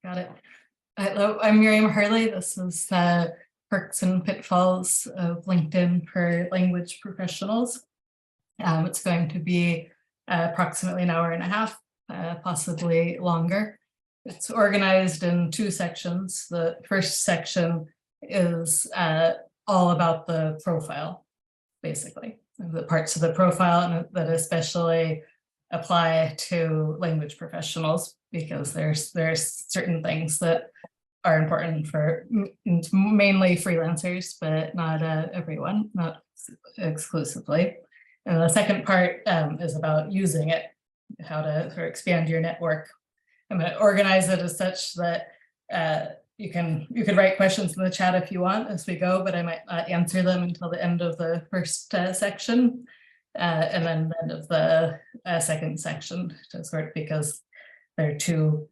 Got it. Hello, I'm Miriam Hurley. This is the Perks and Pitfalls of LinkedIn for Language Professionals. It's going to be approximately an hour and a half, possibly longer. It's organized in two sections. The first section is all about the profile, basically, the parts of the profile that especially apply to language professionals, because there's certain things that are important for mainly freelancers, but not everyone, not exclusively. And the second part is about using it, how to sort of expand your network. I'm going to organize it as such that you can write questions in the chat if you want as we go, but I might not answer them until the end of the first section, and then the end of the second section, to sort, because they're two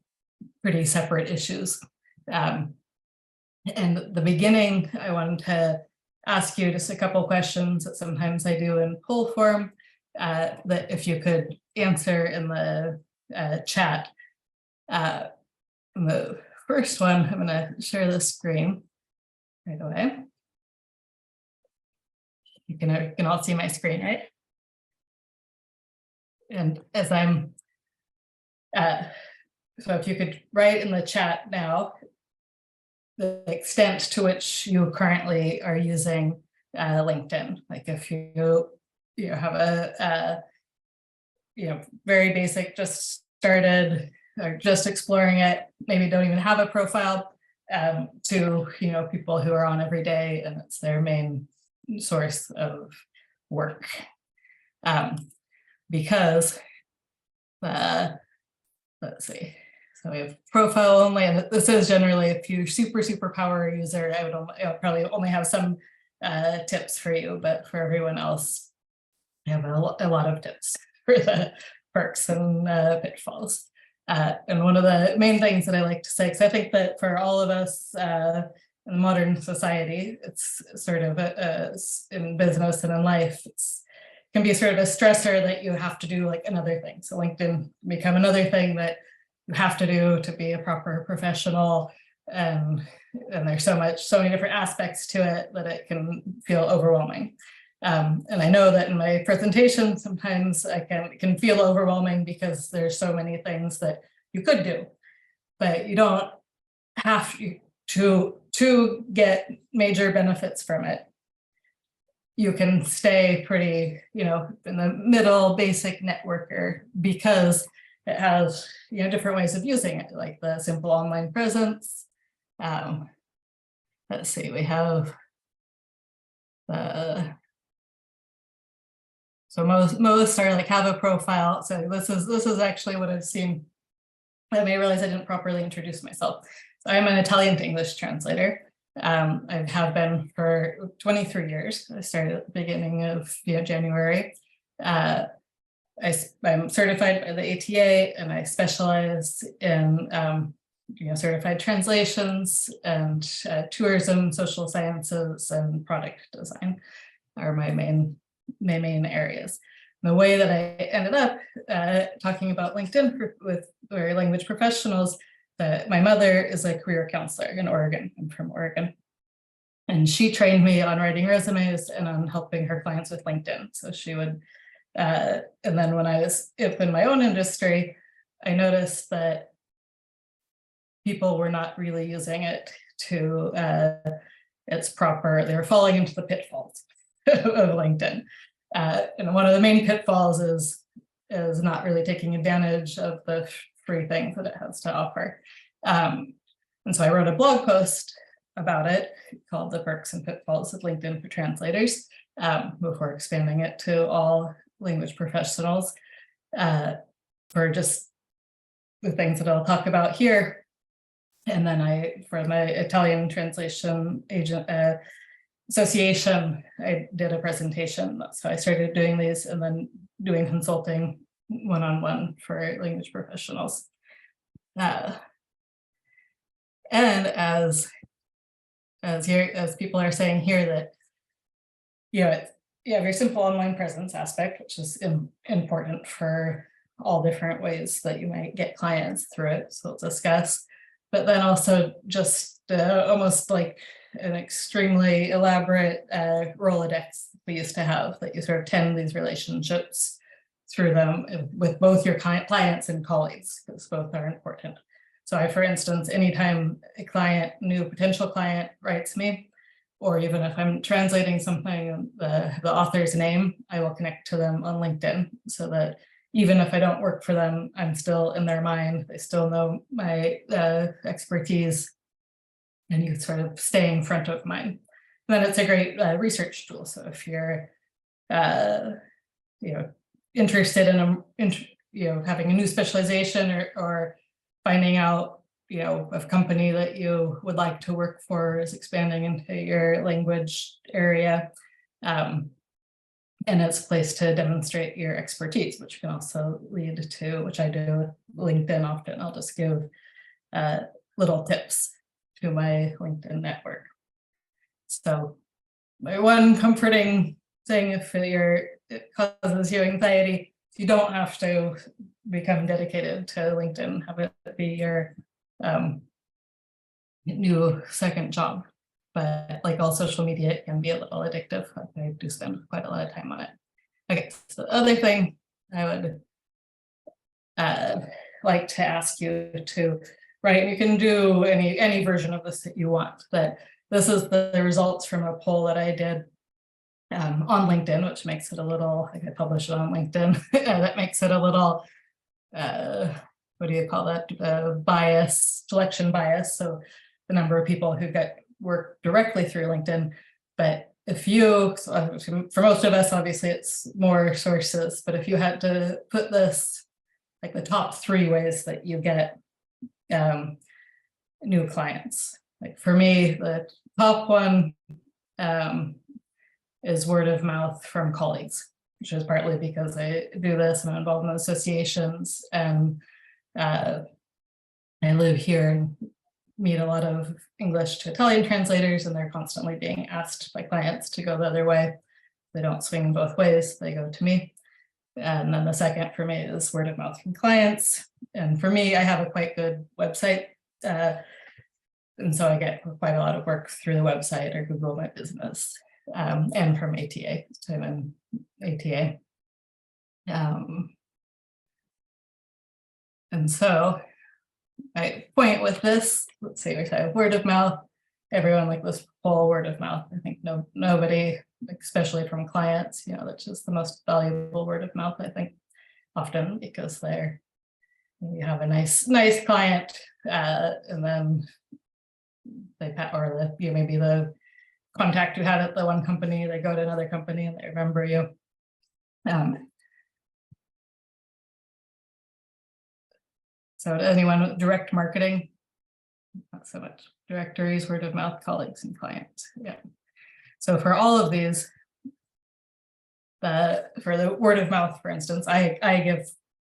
pretty separate issues. And at the beginning, I wanted to ask you just a couple questions that sometimes I do in poll form, that if you could answer in the chat. The first one, I'm going to share the screen right away. You can all see my screen, right? And as I'm, so if you could write in the chat now the extent to which you currently are using LinkedIn. Like if you have a very basic, just started or just exploring it, maybe don't even have a profile, to people who are on every day and it's their main source of work, because let's see. So we have profile only, and this is generally if you're super power user, I would probably only have some tips for you, but for everyone else, I have a lot of tips for the perks and pitfalls. And one of the main things that I like to say, because I think that for all of us in modern society, it's sort of in business and in life, can be sort of a stressor that you have to do like another thing. So LinkedIn become another thing that you have to do to be a proper professional, and there's so many different aspects to it that it can feel overwhelming. And I know that in my presentation sometimes it can feel overwhelming because there's so many things that you could do, but you don't have to get major benefits from it. You can stay pretty, in the middle basic networker, because it has, different ways of using it, like the simple online presence. Let's see, we have so most are like have a profile. So this is actually what I've seen. I may realize I didn't properly introduce myself. So I'm an Italian to English translator. I have been for 23 years. I started at the beginning of January. I'm certified by the ATA, and I specialize in certified translations and tourism, social sciences, and product design are my main areas. The way that I ended up talking about LinkedIn with language professionals, that my mother is a career counselor in Oregon. I'm from Oregon. And she trained me on writing resumes and on helping her clients with LinkedIn. So she would, and then when I was in my own industry, I noticed that people were not really using it to its proper, they were falling into the pitfalls of LinkedIn. And one of the main pitfalls is not really taking advantage of the free things that it has to offer. And so I wrote a blog post about it called The Perks and Pitfalls of LinkedIn for Translators, before expanding it to all language professionals, for just the things that I'll talk about here. And then for my Italian translation agent association, I did a presentation. So I started doing these and then doing consulting one-on-one for language professionals. And as people are saying here, that you have your simple online presence aspect, which is important for all different ways that you might get clients through it. So we'll discuss. but then also just almost like an extremely elaborate Rolodex we used to have, that you sort of tend these relationships through them with both your clients and colleagues, because both are important. So I, for instance, anytime a new potential client writes me, or even if I'm translating something, the author's name, I will connect to them on LinkedIn, so that even if I don't work for them, I'm still in their mind. They still know my expertise, and you sort of stay in front of mind. And then it's a great research tool. So if you're, interested in having a new specialization, or finding out, if a company that you would like to work for is expanding into your language area, and it's a place to demonstrate your expertise, which can also lead to, which I do with LinkedIn often. I'll just give little tips to my LinkedIn network. So my one comforting thing, if it causes you anxiety, you don't have to become dedicated to LinkedIn, have it be your new second job. But like all social media, it can be a little addictive. I do spend quite a lot of time on it. Okay, so the other thing I would like to ask you to write, you can do any version of this that you want, but this is the results from a poll that I did on LinkedIn, which makes it a little, like I published it on LinkedIn, that makes it a little, what do you call that, bias, selection bias. So the number of people who get work directly through LinkedIn. But if you, for most of us, obviously it's more sources, but if you had to put this, like the top 3 ways that you get new clients, like for me, the top one is word of mouth from colleagues, which is partly because I do this and I'm involved in associations, and I live here and meet a lot of English to Italian translators, and they're constantly being asked by clients to go the other way. They don't swing both ways, they go to me. And then the second for me is word of mouth from clients. And for me, I have a quite good website. And so I get quite a lot of work through the website or Google My Business, and from ATA, so I'm in ATA. And so my point with this, let's see, we have word of mouth, everyone, like this whole word of mouth. I think nobody, especially from clients, that's just the most valuable word of mouth, I think, often because you have a nice client, and then they or maybe the contact you had at the one company, they go to another company and they remember you. So to anyone with direct marketing, not so much. Directories, word of mouth, colleagues, and clients. Yeah. So for all of these, for the word of mouth, for instance, I give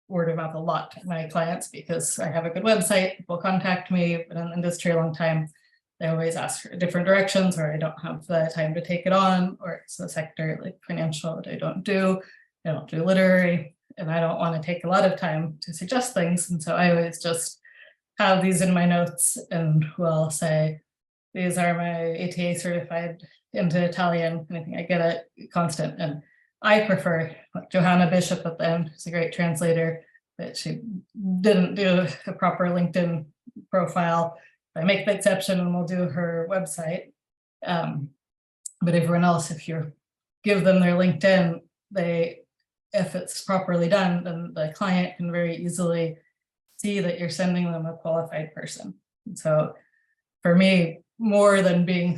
word of mouth a lot to my clients because I have a good website. People contact me, I've been in the industry a long time. They always ask for different directions, or I don't have the time to take it on, or it's a sector like financial that I don't do literary, and I don't want to take a lot of time to suggest things. And so I always just have these in my notes and will say, these are my ATA certified into Italian, anything I get at constant. And I prefer Johanna Bishop at the end, who's a great translator, but she didn't do a proper LinkedIn profile. I make the exception and we'll do her website. But everyone else, if you give them their LinkedIn, if it's properly done, then the client can very easily see that you're sending them a qualified person. And so for me, more than being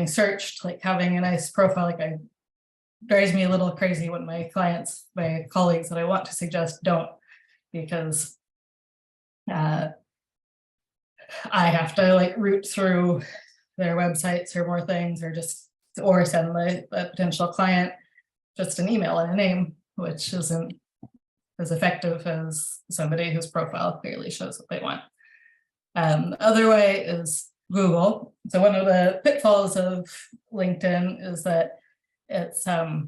searched, like having a nice profile, like drives me a little crazy when my colleagues that I want to suggest don't, because I have to root through their websites or more things, or send the potential client just an email and a name, which isn't as effective as somebody whose profile clearly shows what they want. The other way is Google. So one of the pitfalls of LinkedIn is that it's has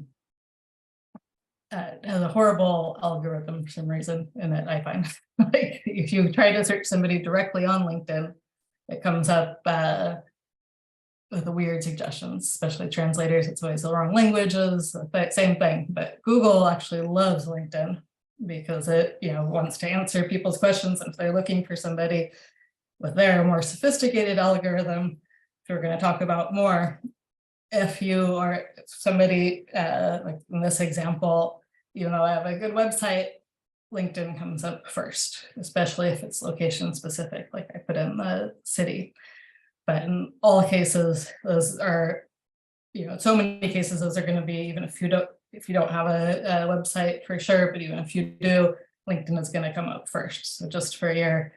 a horrible algorithm for some reason in it, I find. If you try to search somebody directly on LinkedIn, it comes up with the weird suggestions, especially translators. It's always the wrong languages, but same thing. But Google actually loves LinkedIn because it, wants to answer people's questions. And if they're looking for somebody with their more sophisticated algorithm, which we're going to talk about more, if you are somebody, like in this example, I have a good website, LinkedIn comes up first, especially if it's location specific, like I put in the city. But in all cases, those are, so many cases, those are going to be, even if you don't have a website for sure, but even if you do, LinkedIn is going to come up first. So just for your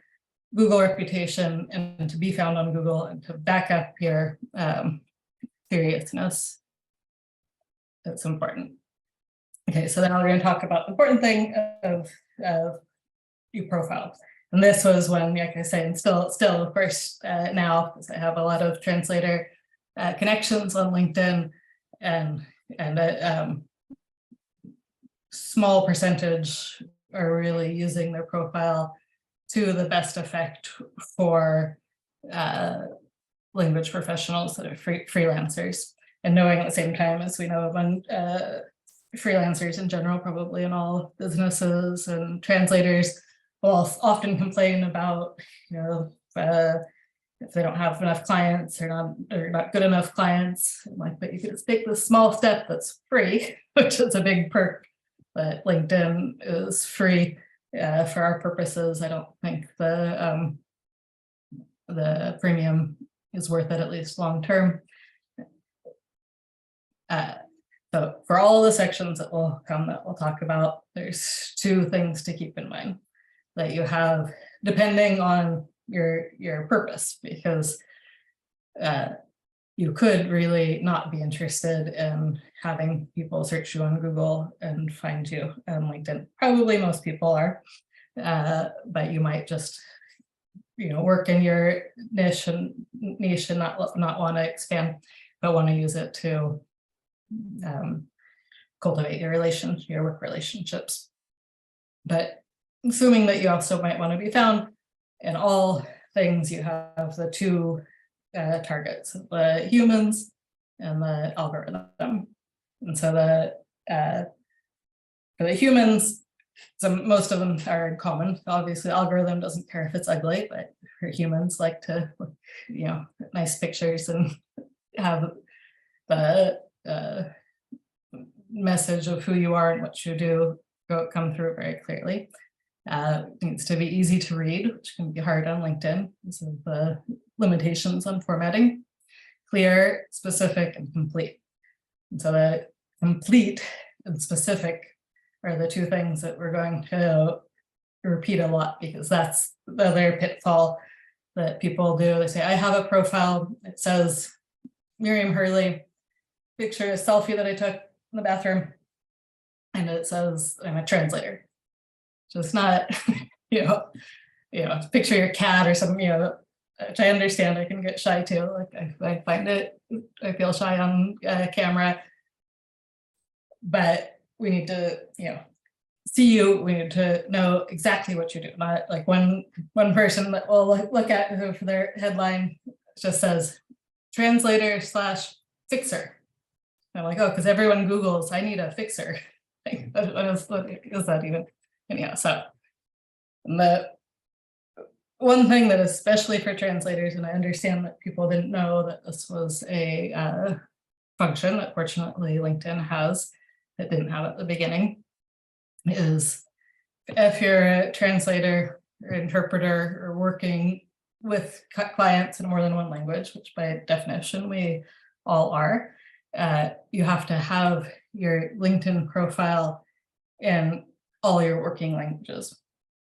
Google reputation and to be found on Google and to back up your seriousness, that's important. Okay, so now we're going to talk about the important thing of your profile. And this was when, like I say, and still of course, now, because I have a lot of translator connections on LinkedIn, and a small percentage are really using their profile to the best effect for language professionals that are freelancers, and knowing at the same time, as we know, among freelancers in general, probably in all businesses, and translators will often complain about, if they don't have enough clients or not good enough clients. Like, but you can just take this small step that's free, which is a big perk. But LinkedIn is free for our purposes. I don't think the premium is worth it, at least long term. So for all the sections that will come that we'll talk about, there's two things to keep in mind that you have, depending on your purpose, because you could really not be interested in having people search you on Google and find you on LinkedIn. Probably most people are, but you might just work in your niche and not want to expand, but want to use it to cultivate your work relationships. But assuming that you also might want to be found in all things, you have the two targets, the humans and the algorithm. And so for the humans, most of them are in common. Obviously, the algorithm doesn't care if it's ugly, but for humans like to, nice pictures and have the message of who you are and what you do come through very clearly. It needs to be easy to read, which can be hard on LinkedIn because of the limitations on formatting. Clear, specific, and complete. And so the complete and specific are the two things that we're going to repeat a lot, because that's the other pitfall that people do. They say, I have a profile, it says Miriam Hurley, picture a selfie that I took in the bathroom, and it says I'm a translator. So it's not, picture your cat or something, which I understand I can get shy too. Like I find it, I feel shy on camera, but we need to, see you, we need to know exactly what you do. Not like one person that will look at for their headline just says translator / fixer. I'm like, oh, because everyone Googles, I need a fixer. Like, what is that even? Anyhow, so the one thing that, especially for translators, and I understand that people didn't know that this was a function that fortunately LinkedIn has that didn't have at the beginning, is if you're a translator or interpreter or working with clients in more than one language, which by definition we all are, you have to have your LinkedIn profile in all your working languages.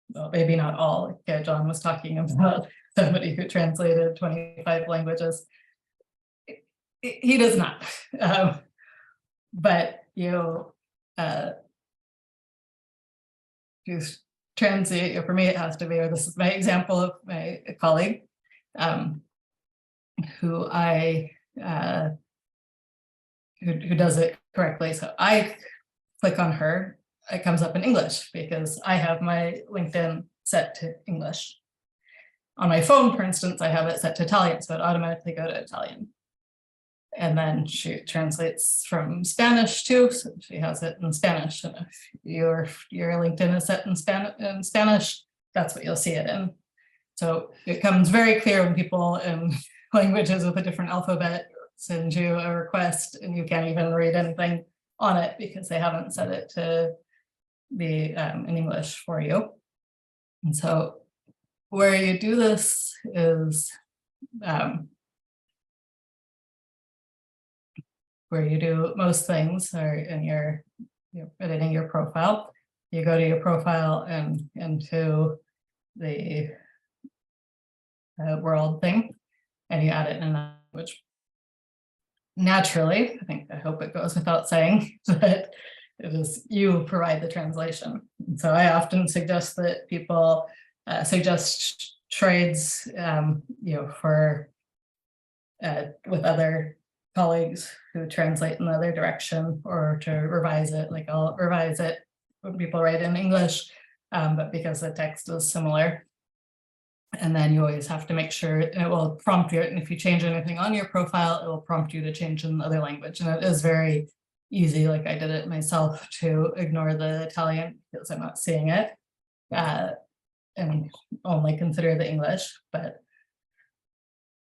Well, maybe not all. Like John was talking about somebody who translated 25 languages. He does not. But you translate, for me it has to be, or this is my example of my colleague who who does it correctly. So I click on her, it comes up in English because I have my LinkedIn set to English. on my phone, for instance, I have it set to Italian, so it automatically go to Italian. And then she translates from Spanish too, so she has it in Spanish. And if your LinkedIn is set in Spanish, that's what you'll see it in. So it comes very clear when people in languages with a different alphabet send you a request and you can't even read anything on it because they haven't set it to be in English for you. And so where you do this is where you do most things are in your editing your profile. You go to your profile and into the world thing, and you add it in a language. Naturally, I hope it goes without saying that it is you provide the translation. And so I often suggest that people suggest trades, for with other colleagues who translate in the other direction, or to revise it. Like I'll revise it when people write in English, but because the text is similar. And then you always have to make sure it will prompt you. And if you change anything on your profile, it will prompt you to change in another language. And it is very easy, like I did it myself, to ignore the Italian because I'm not seeing it and only consider the English. But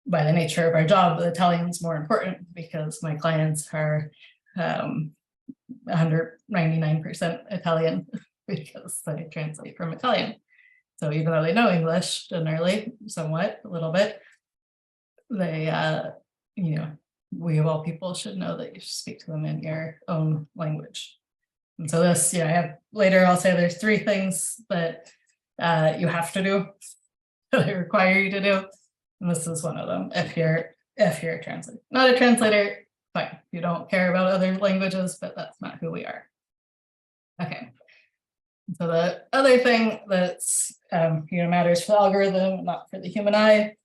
by the nature of our job, the Italian is more important because my clients are 199% Italian because they translate from Italian. So even though they know English generally, somewhat, a little bit, they, we of all people should know that you should speak to them in your own language. And so this, I have later, I'll say there's 3 things that you have to do, that they require you to do. And this is one of them. If you're a translator, not a translator, fine. You don't care about other languages, but that's not who we are. Okay. So the other thing that's matters for the algorithm, not for the human eye,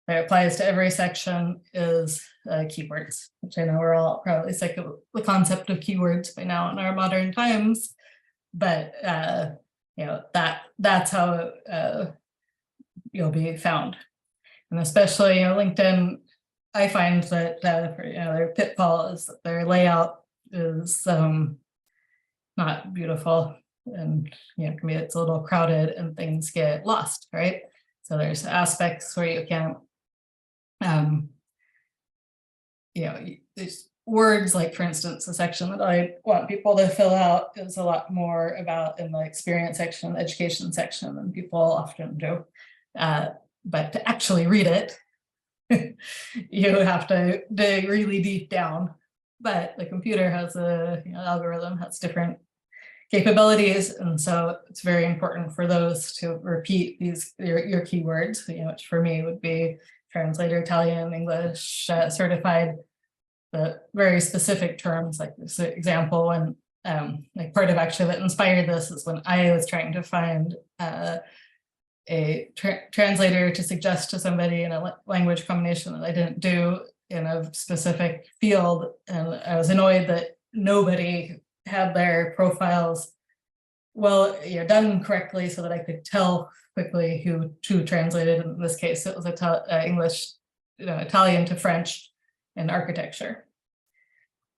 that applies to every section is keywords, which I know we're all probably sick of the concept of keywords by now in our modern times, but that's how you'll be found. And especially LinkedIn, I find that their pitfall is that their layout is not beautiful. And it's a little crowded and things get lost, right? So there's aspects where you can't, there's words, like for instance, the section that I want people to fill out is a lot more about in the experience section, education section than people often do. But to actually read it, you have to dig really deep down. But the computer has algorithm has different capabilities, and so it's very important for those to repeat your keywords, which for me would be translator, Italian, English, certified, the very specific terms. Like this example, when like part of actually that inspired this is when I was trying to find a translator to suggest to somebody in a language combination that I didn't do in a specific field, and I was annoyed that nobody had their profiles done correctly so that I could tell quickly who translated. In this case, it was English, Italian to French in architecture.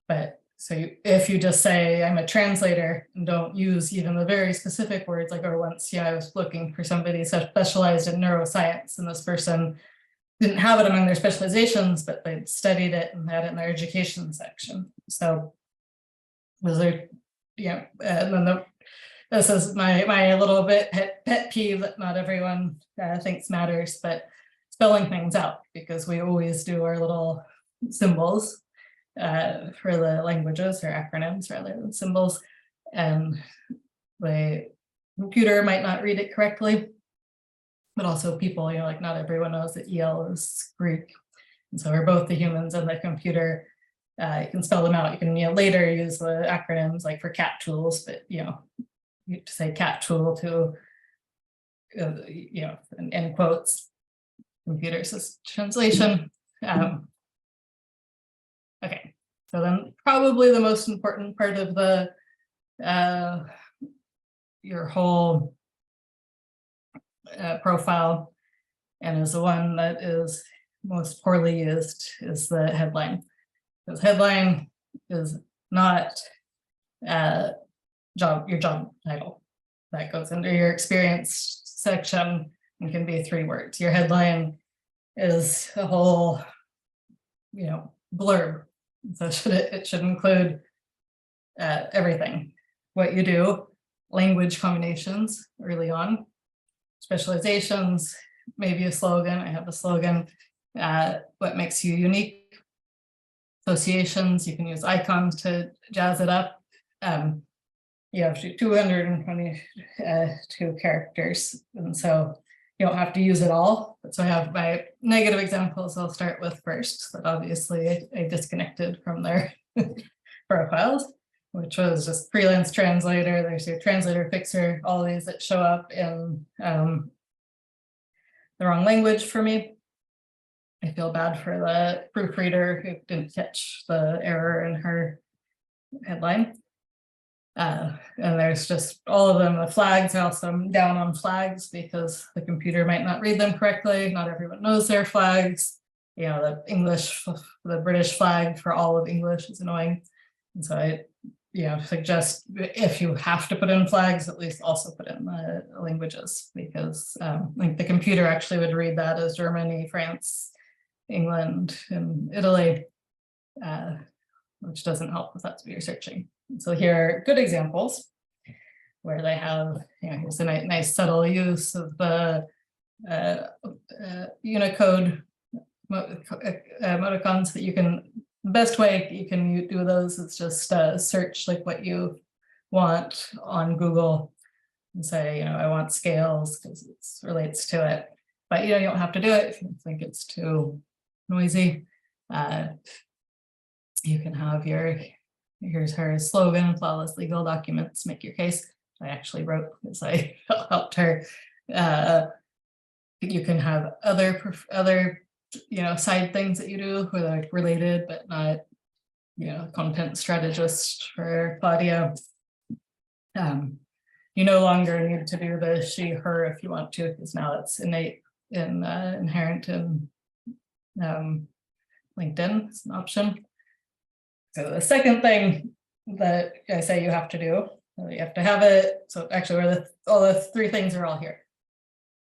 But so if you just say I'm a translator and don't use even the very specific words, like, or once, I was looking for somebody specialized in neuroscience, and this person didn't have it among their specializations, but they'd studied it and had it in their education section. So those are, and then this is my little bit pet peeve that not everyone thinks matters, but spelling things out, because we always do our little symbols for the languages, or acronyms rather than symbols, and the computer might not read it correctly, but also people, like not everyone knows that EL is Greek, and so we're both the humans and the computer. You can spell them out. You can later use the acronyms, like for cat tools, but you have to say cat tool to in end quotes. Computer says translation. Okay, so then probably the most important part of the your whole profile and is the one that is most poorly used is the headline. Because headline is not your job title. That goes under your experience section and can be 3 words. Your headline is a whole, blurb. So it should include everything, what you do, language combinations early on, specializations, maybe a slogan. I have a slogan, what makes you unique, associations. You can use icons to jazz it up. You have 222 characters, and so you don't have to use it all. So I have my negative examples I'll start with first, that obviously I disconnected from their profiles, which was just freelance translator. There's your translator fixer, all these that show up in the wrong language for me. I feel bad for the proofreader who didn't catch the error in her headline. And there's just all of them. The flags, I also am down on flags because the computer might not read them correctly. Not everyone knows their flags. The British flag for all of English is annoying. And so I suggest if you have to put in flags, at least also put in the languages, because like the computer actually would read that as Germany, France, England, and Italy, which doesn't help if that's what you're searching. So here are good examples where they have, here's a nice subtle use of the Unicode emoticons that you can, the best way you can do those is just search like what you want on Google and say, I want scales because it relates to it. But you don't have to do it if you think it's too noisy. You can have here's her slogan, flawless legal documents, make your case. I actually wrote because I helped her. You can have other side things that you do who are related, but not, content strategist for Claudia. You no longer need to do the she, her if you want to, because now it's inherent in LinkedIn. It's an option. So the second thing that I say you have to do, you have to have it. So actually, all the 3 things are all here.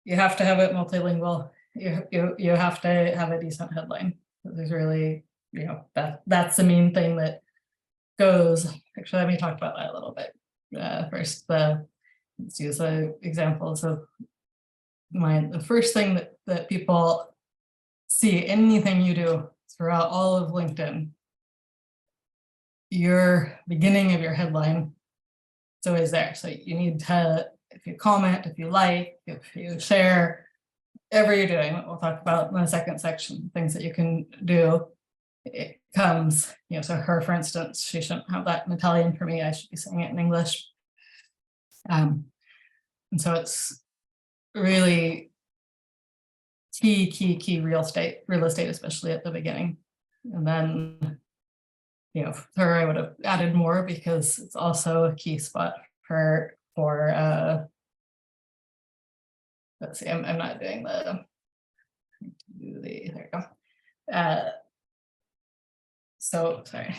You have to have it multilingual. You have to have a decent headline. There's really, that's the main thing that goes. Actually, let me talk about that a little bit. First, let's use examples of the first thing that people see anything you do throughout all of LinkedIn. Your beginning of your headline is always there. So you need to, if you comment, if you like, if you share, whatever you're doing, we'll talk about in the second section, things that you can do. It comes, so her, for instance, she shouldn't have that in Italian for me. I should be saying it in English. And so it's really key real estate, especially at the beginning. And then her, I would have added more because it's also a key spot for let's see, I'm not doing there we go. So sorry.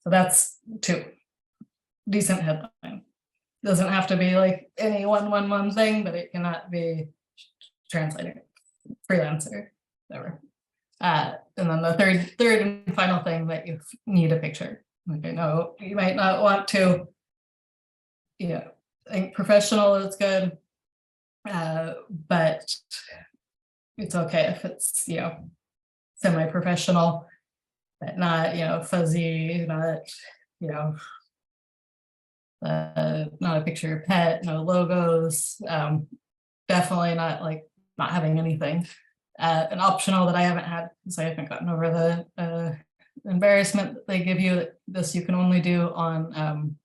So that's 2. Decent headline. Doesn't have to be like any one thing, but it cannot be translator, freelancer, whatever. And then the third and final thing that you need a picture. Okay, no, you might not want to. I think professional is good, but it's okay if it's semi-professional, but not fuzzy, not not a picture of pet, no logos, definitely not not having anything. An optional that I haven't had, because I haven't gotten over the embarrassment that they give you, that this you can only do on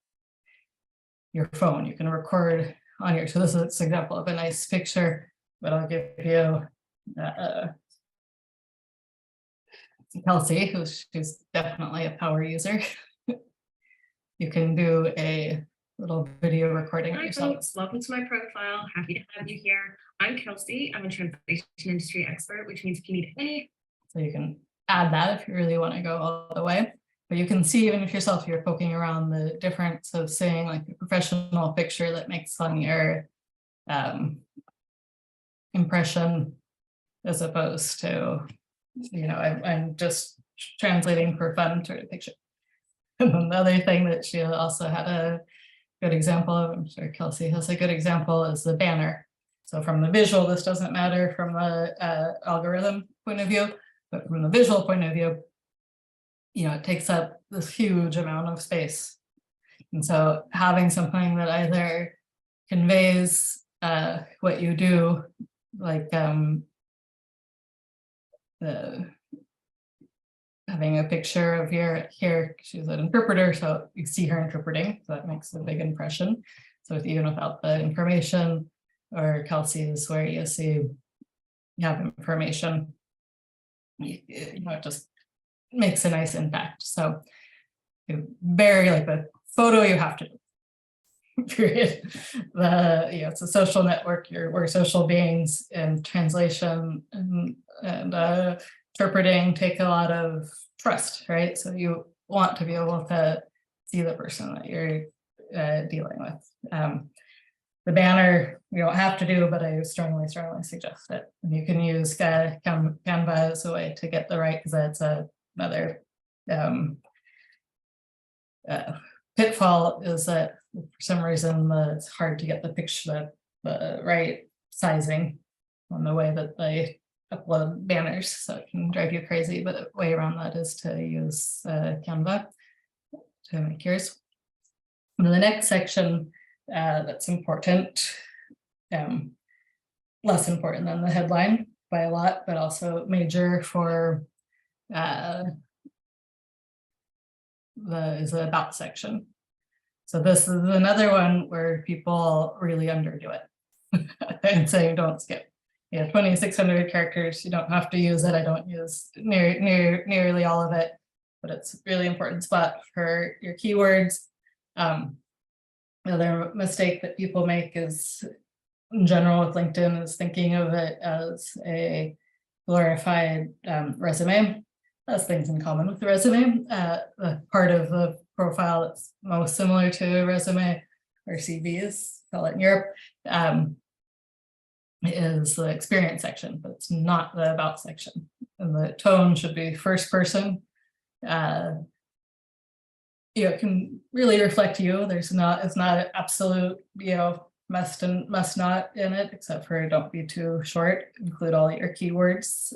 your phone. You can record on your, so this is an example of a nice picture, but I'll give you Kelsey, she's definitely a power user. You can do a little video recording of Hi yourself. folks, welcome to my profile. Happy to have you here. I'm Kelsey. I'm a translation industry expert, which means if you need any. So you can add that if you really want to go all the way. But you can see even if yourself, you're poking around the difference of saying like a professional picture that makes on your impression as opposed to, you know, I'm just translating for fun sort of picture. And then the other thing that she also had a good example of, I'm sure Kelsey has a good example, is the banner. So from the visual, this doesn't matter from the algorithm point of view, but from the visual point of view, you know, it takes up this huge amount of space. And so having something that either conveys what you do, like having a picture of here, she's an interpreter, so you see her interpreting, so that makes a big impression. So even without the information, or Kelsey's where you see you have information, you know, it just makes a nice impact. So very like the photo you have to do. Period. It's a social network. We're social beings, and translation and interpreting take a lot of trust, right? So you want to be able to see the person that you're dealing with. The banner you don't have to do, but I strongly suggest it. And you can use Canva as a way to get the right, because that's another pitfall, is that for some reason it's hard to get the picture, the right sizing on the way that they upload banners, so it can drive you crazy. But the way around that is to use Canva to make yours. And the next section that's important, less important than the headline by a lot, but also major for is the about section. So this is another one where people really underdo it and say don't skip. Yeah, 2,600 characters. You don't have to use it. I don't use nearly all of it, but it's a really important spot for your keywords. Another mistake that people make is, in general with LinkedIn, is thinking of it as a glorified resume. Has things in common with the resume. The part of the profile that's most similar to a resume, or CVs, call it in Europe, is the experience section, but it's not the about section. And the tone should be first person. It can really reflect you. It's not an absolute, must not in it, except for don't be too short. Include all your keywords.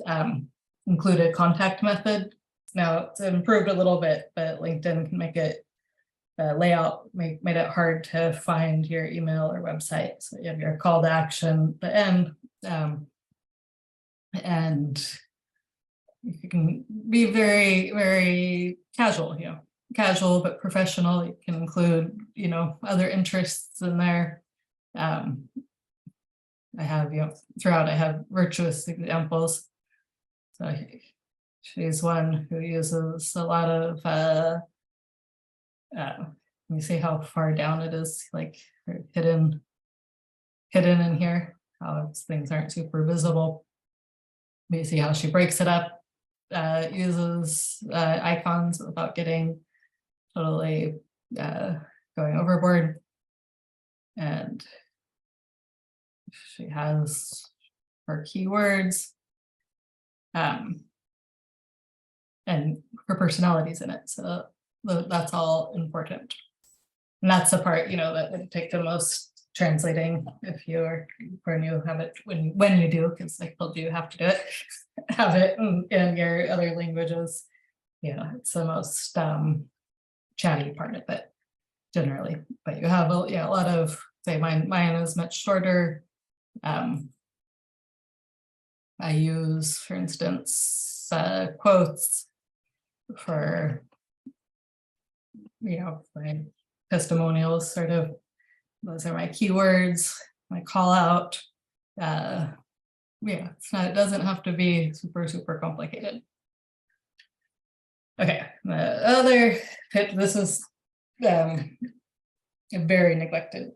Include a contact method. Now it's improved a little bit, but LinkedIn can make it layout made it hard to find your email or website. So you have your call to action at the end, and you can be very, very casual, casual but professional. You can include, other interests in there. I have, throughout, I have virtuous examples. So she's one who uses a lot of, you see how far down it is, like hidden in here, how things aren't super visible. But you see how she breaks it up, uses icons without getting totally going overboard. And she has her keywords and her personalities in it. So that's all important. And that's the part, that would take the most translating if you're, when you have it, when you do, because I told you have to do it, have it in your other languages. It's the most chatty part of it generally. But you have a lot of, say mine is much shorter. I use, for instance, quotes for, my testimonials, sort of. Those are my keywords, my call out. It doesn't have to be super, super complicated. Okay, the other tip, this is a very neglected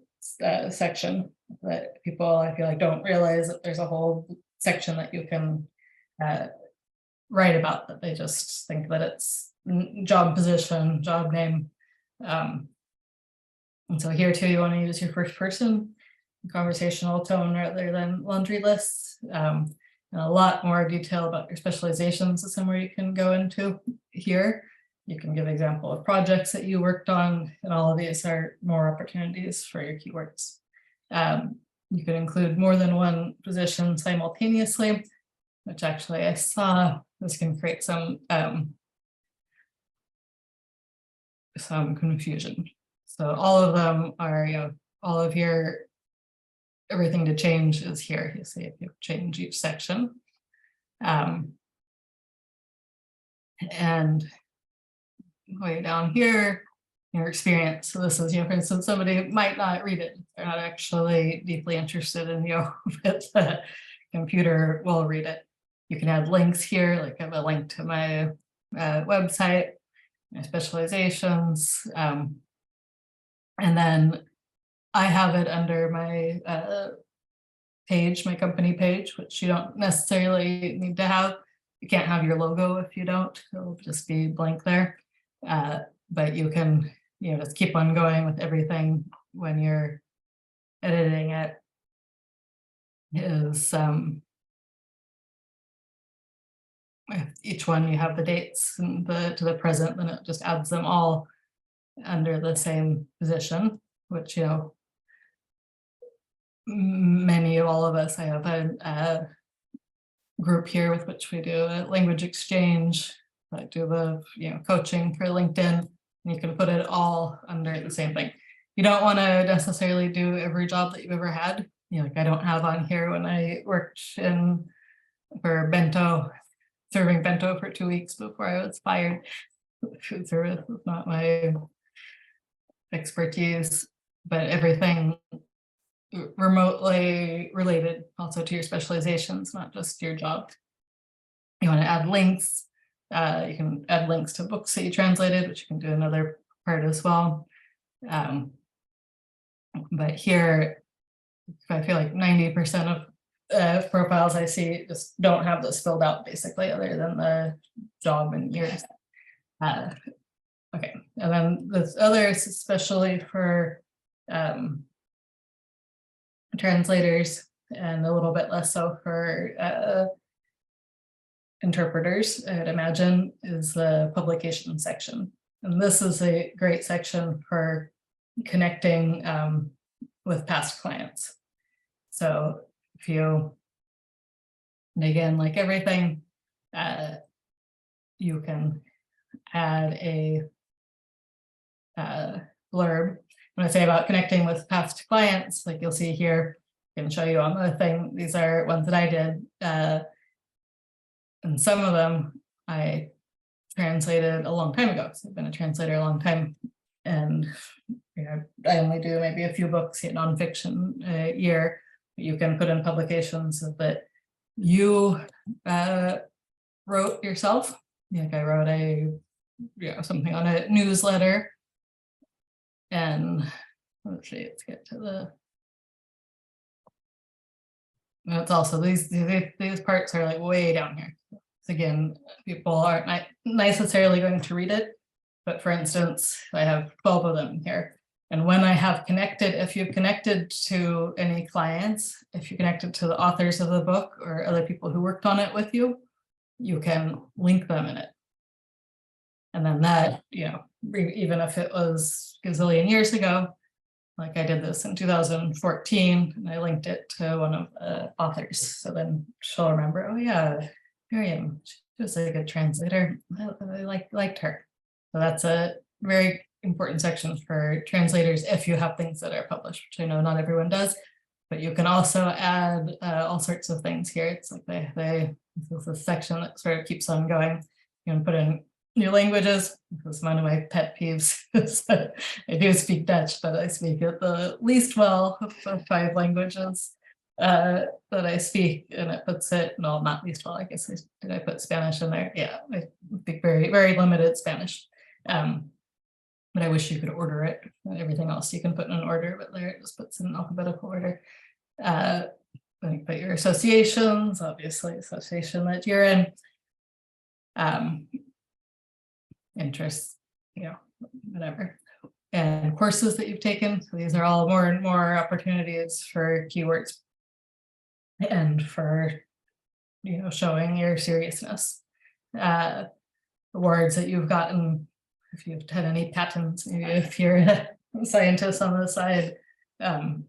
section that people, I feel like, don't realize that there's a whole section that you can write about, that they just think that it's job position, job name. And so here too, you want to use your first person conversational tone rather than laundry lists. And a lot more detail about your specializations is somewhere you can go into here. You can give example of projects that you worked on, and all of these are more opportunities for your keywords. You can include more than one position simultaneously, which actually I saw this can create some confusion. So all of them are, all of your, everything to change is here. You see if you change each section. And way down here, your experience. So this is, for instance, somebody might not read it. They're not actually deeply interested in, but the computer will read it. You can add links here, like I have a link to my website, my specializations. And then I have it under my page, my company page, which you don't necessarily need to have. You can't have your logo if you don't, it'll just be blank there. But you can, just keep on going with everything when you're editing it. Is if each one you have the dates and to the present, then it just adds them all under the same position, which many of all of us, I have a group here with which we do a language exchange. I do the coaching for LinkedIn, and you can put it all under the same thing. You don't want to necessarily do every job that you've ever had. Like I don't have on here when I worked for bento, serving bento for 2 weeks before I was fired. Food service is not my expertise, but everything remotely related also to your specializations, not just your job. You want to add links. You can add links to books that you translated, which you can do another part as well. But here, I feel like 90% of profiles I see just don't have this filled out, basically, other than the job and years. Okay, and then this others, especially for translators, and a little bit less so for interpreters, I'd imagine, is the publication section. And this is a great section for connecting with past clients. So if you, and again, like everything, you can add a blurb. When I say about connecting with past clients, like you'll see here, I can show you on the thing, these are ones that I did. And some of them I translated a long time ago. So I've been a translator a long time. And I only do maybe a few books in nonfiction a year. But you can put in publications that you wrote yourself. Like I wrote a something on a newsletter. And let's see, let's get to the. It's also these parts are like way down here. Again, people aren't necessarily going to read it, but for instance, I have 12 of them here. And when I have connected, if you've connected to any clients, if you connected to the authors of the book or other people who worked on it with you, you can link them in it. And then that, even if it was a gazillion years ago, like I did this in 2014, and I linked it to one of the authors. So then she'll remember, oh yeah, Miriam, she was a good translator. I liked her. So that's a very important section for translators if you have things that are published, which I know not everyone does, but you can also add all sorts of things here. It's like this is a section that sort of keeps on going. You can put in new languages. This is one of my pet peeves. I do speak Dutch, but I speak it the least well of 5 languages that I speak, and it puts it, no, not least well, I guess. Did I put Spanish in there? Yeah, I speak very, very limited Spanish. but I wish you could order it. Everything else you can put in an order, but there it just puts in alphabetical order. But your associations, obviously association that you're in, interests, whatever, and courses that you've taken. So these are all more and more opportunities for keywords and for, showing your seriousness. Awards that you've gotten, if you've had any patents, maybe if you're a scientist on the side. And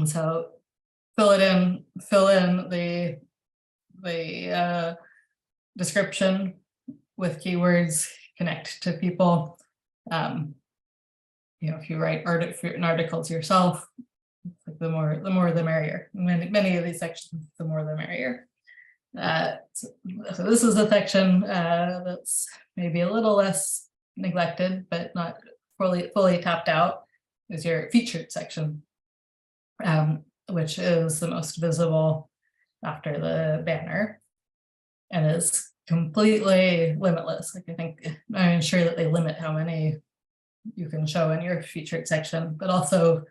so fill in the description with keywords, connect to people. If you write articles yourself, like the more the merrier. Many of these sections, the more the merrier. So this is a section that's maybe a little less neglected, but not fully tapped out, is your featured section, which is the most visible after the banner, and is completely limitless. Like I'm sure that they limit how many you can show in your featured section, but also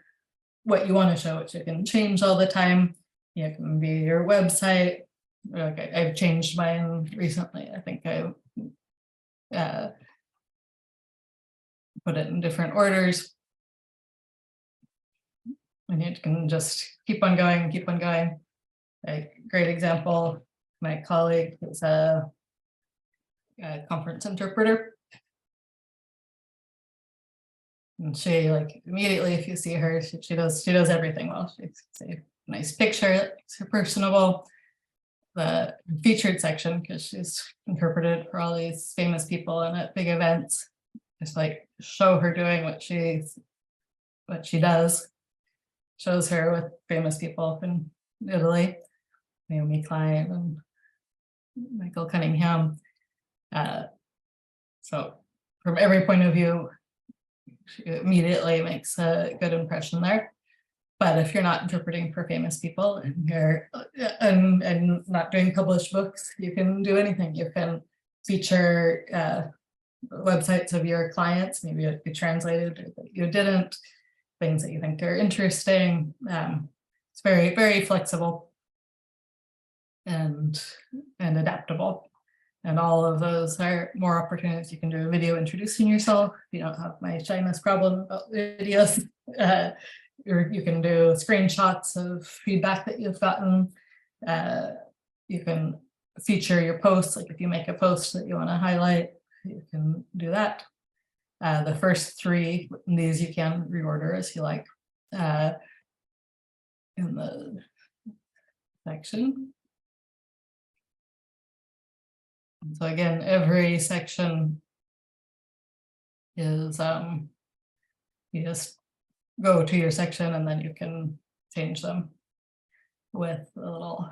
what you want to show, which you can change all the time. It can be your website. Okay, I've changed mine recently. I think I put it in different orders, and you can just keep on going, keep on going. A great example, my colleague is a conference interpreter, and she, like, immediately if you see her, she does everything well. She's a nice picture, it's personable. The featured section, because she's interpreted for all these famous people and at big events, just like show her doing what she does. Shows her with famous people in Italy, Naomi Klein and Michael Cunningham. So from every point of view, she immediately makes a good impression there. But if you're not interpreting for famous people and you're and not doing published books, you can do anything. You can feature websites of your clients, maybe you translated or that you didn't, things that you think are interesting. It's very, very flexible and adaptable. And all of those are more opportunities. You can do a video introducing yourself. You don't have my shyness problem about videos. You can do screenshots of feedback that you've gotten. You can feature your posts, like if you make a post that you want to highlight, you can do that. The first three, these you can reorder as you like in the section. So again, every section is you just go to your section and then you can change them with a little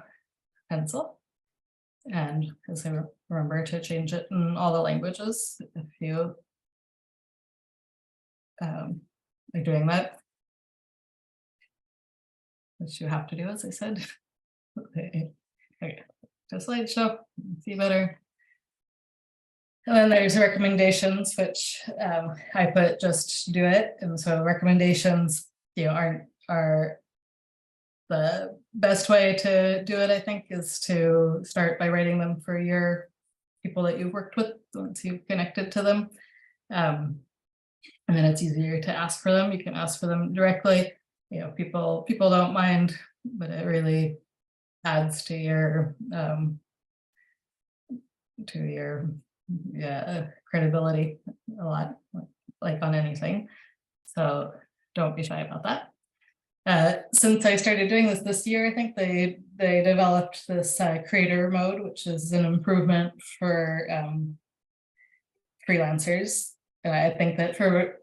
pencil. And because I remember to change it in all the languages if you are doing that, which you have to do, as I said. Okay, to slideshow, see better. And then there's recommendations, which I put just do it. And so recommendations, are the best way to do it, I think, is to start by writing them for your people that you've worked with once you've connected to them. And then it's easier to ask for them. You can ask for them directly. People don't mind, but it really adds to your credibility a lot, like on anything. So don't be shy about that. Since I started doing this year, I think they developed this creator mode, which is an improvement for freelancers. And I think that for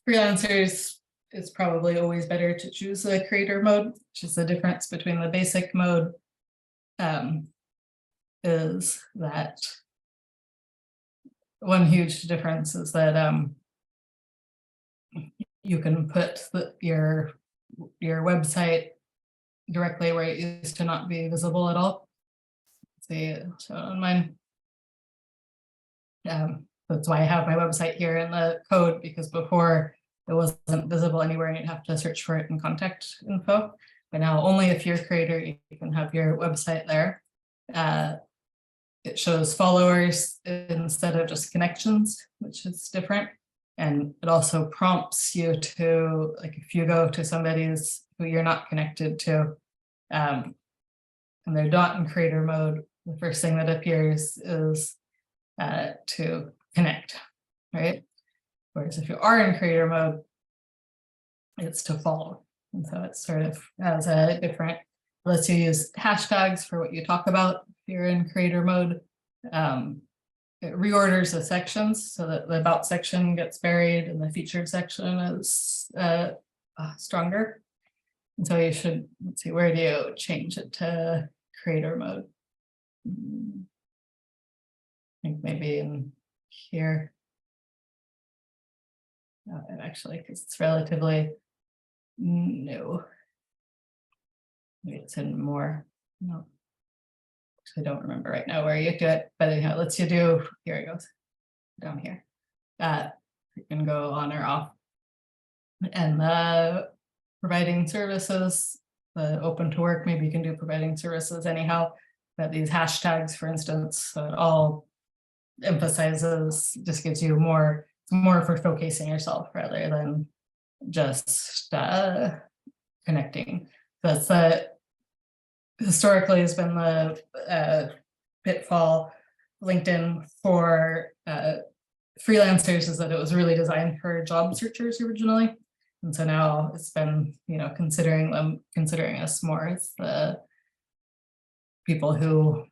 freelancers, it's probably always better to choose the creator mode, which is the difference between the basic mode. Is that one huge difference is that you can put your website directly where it used to not be visible at all. See, so on mine, That's why I have my website here in the code, because before it wasn't visible anywhere and you'd have to search for it in contact info. But now only if you're a creator, you can have your website there. It shows followers instead of just connections, which is different. And it also prompts you to, like, if you go to somebody's who you're not connected to, and they're not in creator mode, the first thing that appears is to connect, right? Whereas if you are in creator mode, it's to follow. And so it sort of has a different, lets you use hashtags for what you talk about if you're in creator mode. It reorders the sections so that the about section gets buried and the featured section is stronger. And so you should, let's see, where do you change it to creator mode? I think maybe in here. Actually, because it's relatively new. Maybe it's in more. No, I don't remember right now where you do it, but anyhow, let's you do, here it goes, down here. You can go on or off. And the providing services, the open to work, maybe you can do providing services anyhow, but these hashtags, for instance, so it all emphasizes, just gives you more for showcasing yourself rather than just connecting. That's historically has been the pitfall LinkedIn for freelancers, is that it was really designed for job searchers originally. And so now it's been, considering us more as the people who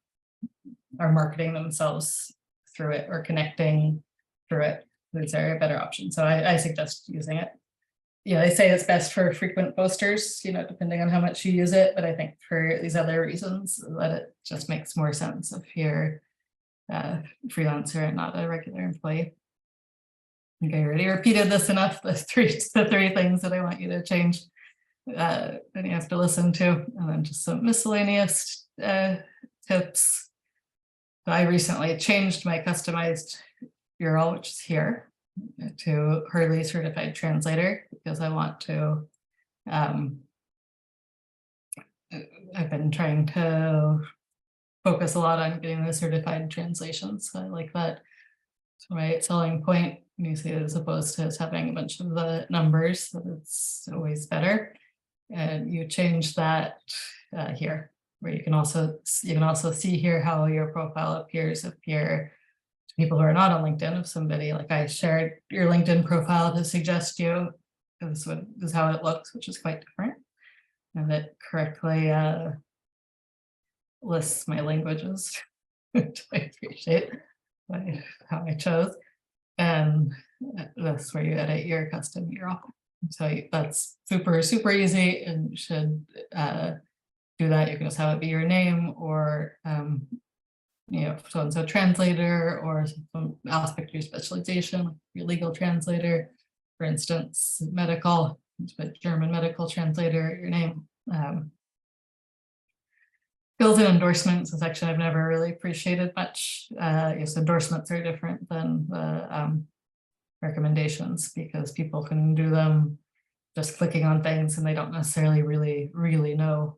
are marketing themselves through it or connecting through it. These are a better option. So I suggest using it. They say it's best for frequent posters, depending on how much you use it. But I think for these other reasons, that it just makes more sense if you're a freelancer and not a regular employee. I think I already repeated this enough. The three things that I want you to change. Then you have to listen to, and then just some miscellaneous tips. So I recently changed my customized URL, which is here, to Hurley Certified Translator, because I want to, I've been trying to focus a lot on getting the certified translations. So I like that. It's my selling point. You see, as opposed to just having a bunch of the numbers, so it's always better. And you change that here, where you can also see here how your profile appears if you're people who are not on LinkedIn. If somebody, like I shared your LinkedIn profile to suggest you, this is how it looks, which is quite different. And it correctly lists my languages, which I appreciate how I chose. And that's where you edit your custom URL. So that's super, super easy, and you should do that. You can just have it be your name, or so-and-so translator, or some aspect of your specialization, your legal translator, for instance, medical, but German medical translator, your name. Skills and endorsements is actually I've never really appreciated much. Yes, endorsements are different than the recommendations, because people can do them just clicking on things and they don't necessarily really know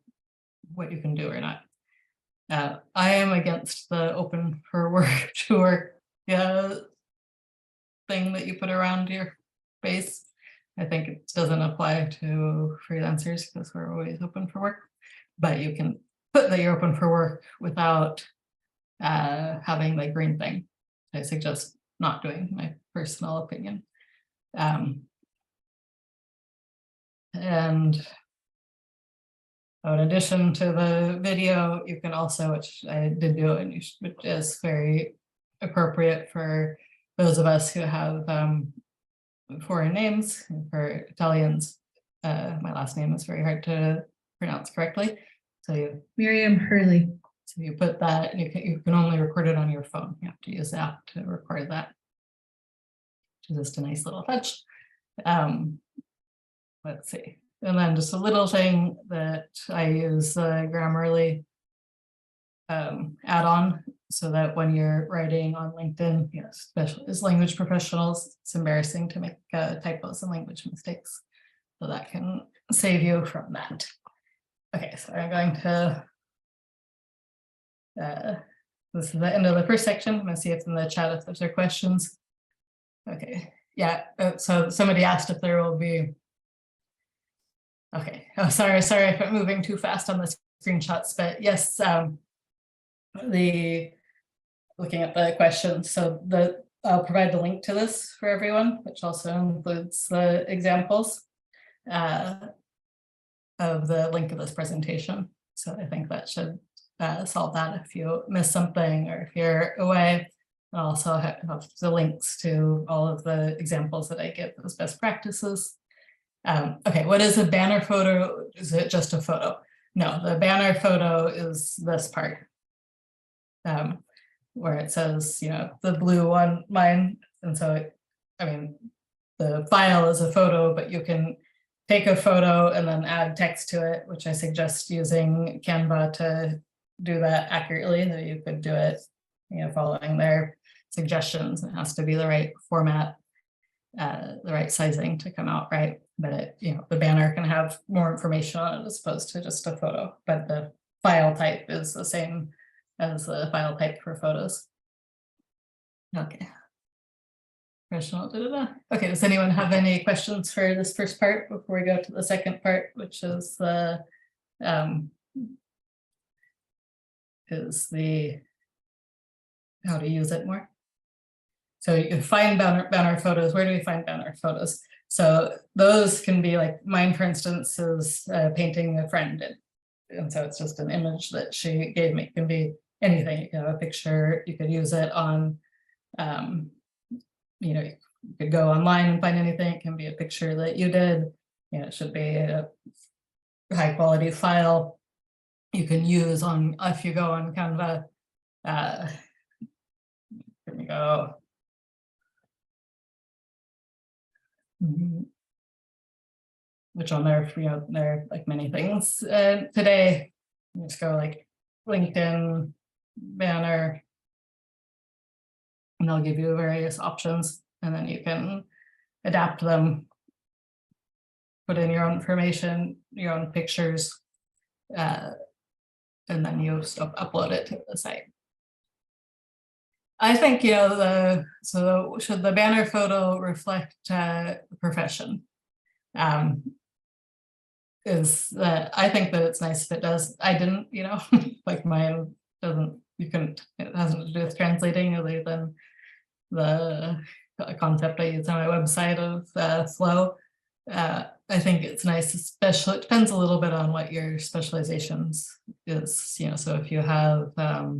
what you can do or not. I am against the open for work to work thing that you put around your face. I think it doesn't apply to freelancers because we're always open for work, but you can put that you're open for work without having the green thing. I suggest not doing, my personal opinion. And in addition to the video, you can also, which I did do, and which is very appropriate for those of us who have foreign names. For Italians, my last name is very hard to pronounce correctly. So Miriam Hurley. So you put that, and you can only record it on your phone. You have to use the app to record that, which is just a nice little touch. Let's see. And then just a little thing that I use, Grammarly add-on so that when you're writing on LinkedIn, especially as language professionals, it's embarrassing to make typos and language mistakes. So that can save you from that. Okay, so I'm going to, this is the end of the first section. I'm going to see if in the chat if there's questions. Okay, yeah, so somebody asked if there will be, okay, oh, sorry if I'm moving too fast on the screenshots, but yes, looking at the questions, so I'll provide the link to this for everyone, which also includes the examples of the link of this presentation. So I think that should solve that if you miss something or if you're away. I'll also have the links to all of the examples that I give as best practices. Okay, what is a banner photo? Is it just a photo? No, the banner photo is this part. Where it says, the blue one, mine. And so, I mean, the file is a photo, but you can take a photo and then add text to it, which I suggest using Canva to do that accurately. That you could do it, following their suggestions. It has to be the right format, the right sizing to come out right. But the banner can have more information on it as opposed to just a photo. But the file type is the same as the file type for photos. Okay. Okay, does anyone have any questions for this first part before we go to the second part, which is the how to use it more? So you can find banner photos. Where do we find banner photos? So those can be like mine, for instance, is painting a friend did. And so it's just an image that she gave me. It can be anything. You can have a picture, you could use it on, you could go online and find anything. It can be a picture that you did. It should be a high quality file you can use on, if you go on Canva, here we go. Which on there, there are like many things. Today, let's go like LinkedIn banner, and they'll give you various options, and then you can adapt them, put in your own information, your own pictures, and then you upload it to the site. I think, so should the banner photo reflect the profession? Is that I think that it's nice if it does. I didn't, like mine doesn't, it hasn't to do with translating other than the concept I use on my website of flow. I think it's nice, especially, it depends a little bit on what your specializations is, so if you have, let's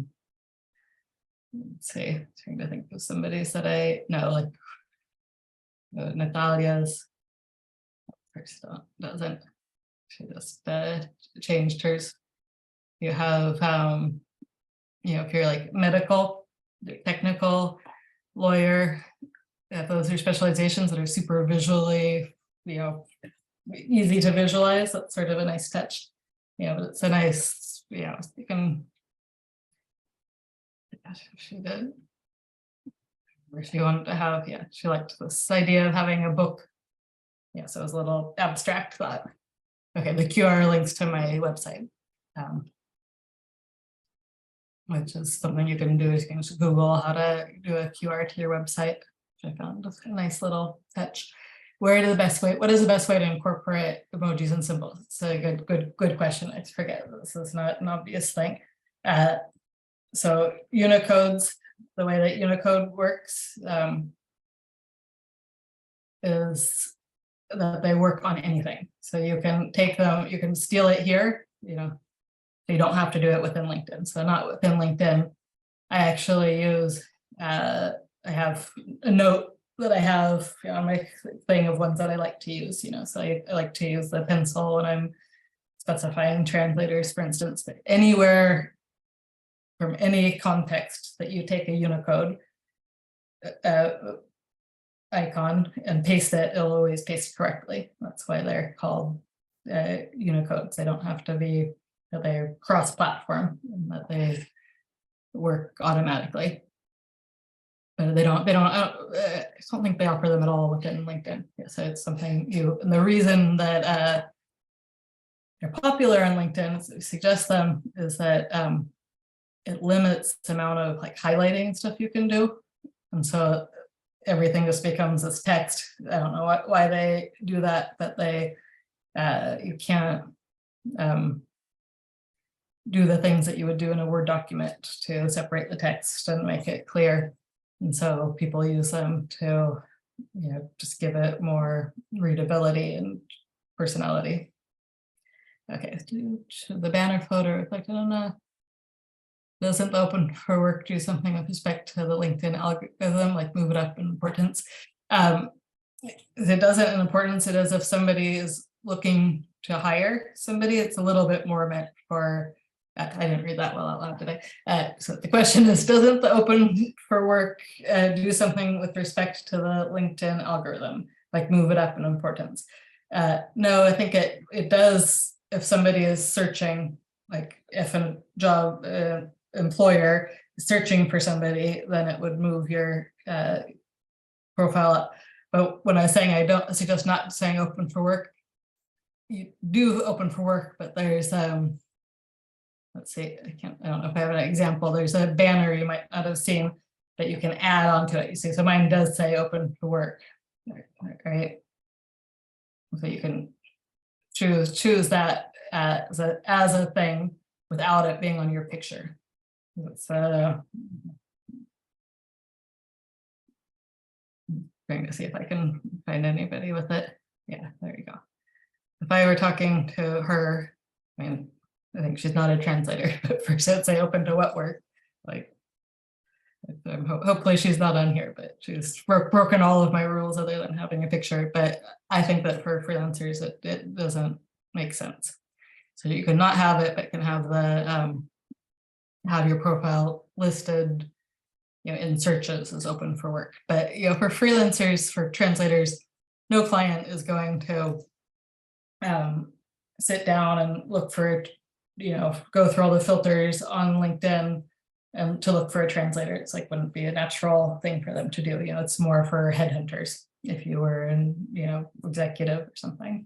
see, trying to think of somebody that I know, like Natalia's, doesn't, she just changed hers. You have, if you're like medical, technical, lawyer, those are specializations that are super visually, easy to visualize. That's sort of a nice touch. But it's a nice, you can, she did, where she wanted to have, she liked this idea of having a book. So it was a little abstract thought. Okay, the QR links to my website, which is something you can do. Is you can just Google how to do a QR to your website, which I found just a nice little touch. What is the best way to incorporate emojis and symbols? It's a good question. I forget, this is not an obvious thing. So Unicodes, the way that Unicode works is that they work on anything. So you can take them, you can steal it here, so you don't have to do it within LinkedIn. So not within LinkedIn. I actually use, I have a note that I have on my thing of ones that I like to use, so I like to use the pencil when I'm specifying translators, for instance, but anywhere from any context that you take a Unicode icon and paste it, it'll always paste correctly. That's why they're called Unicodes. They don't have to be, that they're cross-platform, and that they work automatically. But I don't think they offer them at all within LinkedIn. Yeah, so it's something and the reason that they're popular on LinkedIn, so we suggest them, is that it limits the amount of like highlighting and stuff you can do. And so everything just becomes this text. I don't know why they do that, but you can't do the things that you would do in a Word document to separate the text and make it clear. And so people use them to, just give it more readability and personality. Okay, should the banner photo reflected on a doesn't open for work do something with respect to the LinkedIn algorithm, like move it up in importance? It doesn't in importance, it is if somebody is looking to hire somebody, it's a little bit more meant for, I didn't read that well out loud today. So the question is, doesn't the open for work do something with respect to the LinkedIn algorithm, like move it up in importance? No, I think it does if somebody is searching, like if a job employer is searching for somebody, then it would move your profile up. But when I was saying I don't suggest not saying open for work, you do open for work, but there's let's see, I don't know if I have an example. There's a banner you might not have seen that you can add onto it. You see, so mine does say open for work, right? So you can choose that as a thing without it being on your picture. It's going to see if I can find anybody with it. Yeah, there you go. If I were talking to her, I mean, I think she's not a translator, but for since I open to what work, like, hopefully she's not on here, but she's broken all of my rules other than having a picture. But I think that for freelancers, it doesn't make sense. So you can not have it, but can have the have your profile listed, in searches as open for work. But for freelancers, for translators, no client is going to sit down and look for, go through all the filters on LinkedIn and to look for a translator. It's like wouldn't be a natural thing for them to do. It's more for headhunters if you were in, executive or something.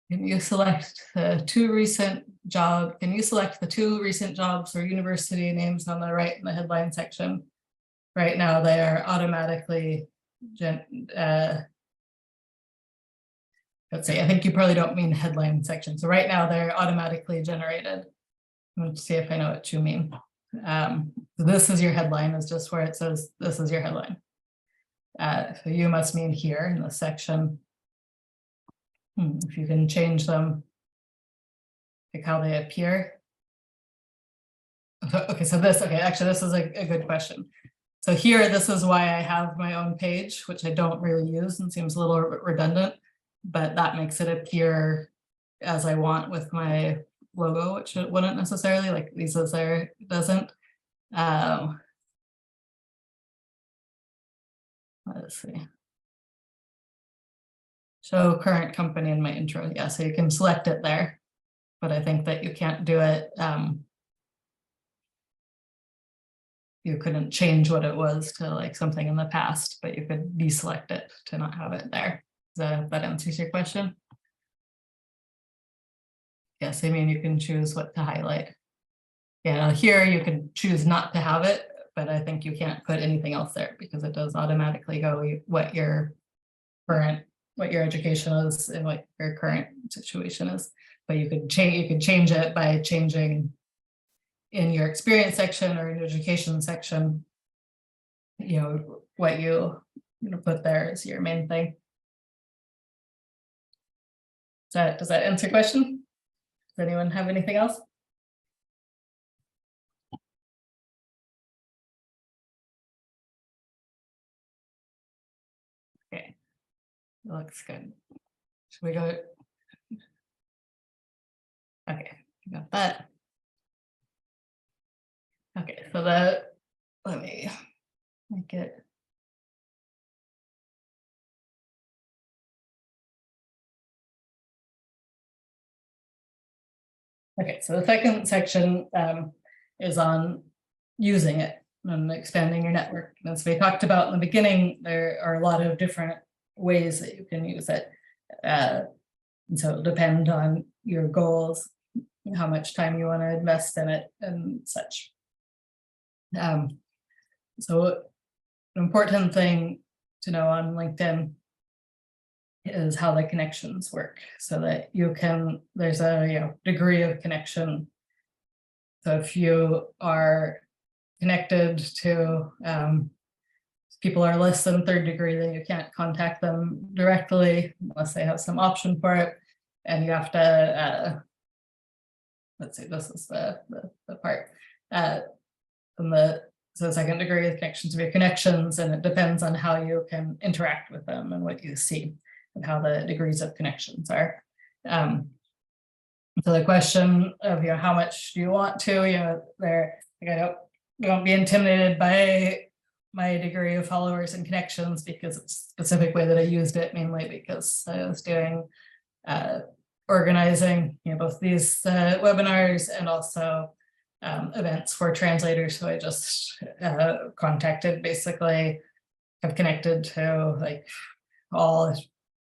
Can you select the two recent jobs or university names on the right in the headline section? Right now, they are automatically, let's see, I think you probably don't mean headline section. So right now they're automatically generated. Let's see if I know what you mean. So this is your headline, is just where it says this is your headline. So you must mean here in the section. If you can change them, like how they appear. Okay, so actually this is a good question. So here, this is why I have my own page, which I don't really use and seems a little redundant, but that makes it appear as I want with my logo, which it wouldn't necessarily, like Lisa's there, it doesn't. Let's see. Show current company in my intro. Yeah, so you can select it there, but I think that you can't do it. You couldn't change what it was to like something in the past, but you could deselect it to not have it there. That answers your question. Yes, I mean, you can choose what to highlight. Yeah, here you can choose not to have it, but I think you can't put anything else there because it does automatically go what your education is and what your current situation is. But you could change it by changing in your experience section or in education section, what you put there is your main thing. Does that answer your question? Does anyone have anything else? Okay, looks good. Should we go? Okay, got that. Okay, so let me make it. Okay, so the second section is on using it and expanding your network. And as we talked about in the beginning, there are a lot of different ways that you can use it. And so it'll depend on your goals, how much time you want to invest in it and such. So an important thing to know on LinkedIn is how the connections work, so that you can, there's a degree of connection. So if you are connected to people are less than third degree, then you can't contact them directly unless they have some option for it. And you have to, let's see, this is the part. So second degree of connections to be connections, and it depends on how you can interact with them and what you see and how the degrees of connections are. So the question of, how much do you want to, there, like, I don't be intimidated by my degree of followers and connections, because it's a specific way that I used it, mainly because I was doing organizing, both these webinars and also events for translators. So I just contacted, basically have connected to like all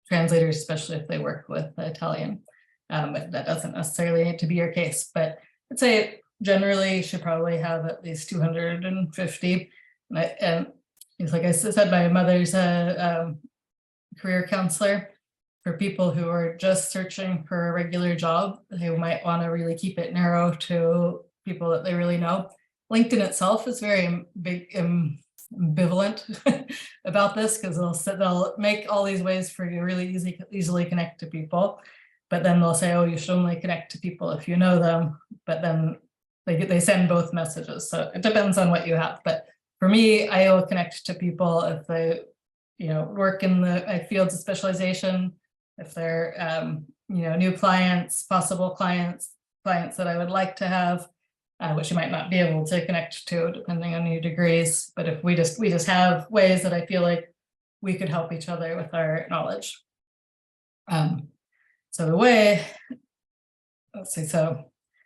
translators, especially if they work with Italian. But that doesn't necessarily need to be your case, but I'd say generally you should probably have at least 250. And it's like I said, my mother's a career counselor. For people who are just searching for a regular job, they might want to really keep it narrow to people that they really know. LinkedIn itself is very ambivalent about this, because they'll make all these ways for you to really easily connect to people, but then they'll say, oh, you should only connect to people if you know them, but then they send both messages. So it depends on what you have. But for me, I will connect to people if they work in the fields of specialization, if they're new clients, possible clients that I would like to have, which you might not be able to connect to depending on your degrees. But if we just have ways that I feel like we could help each other with our knowledge. So the way, let's see, so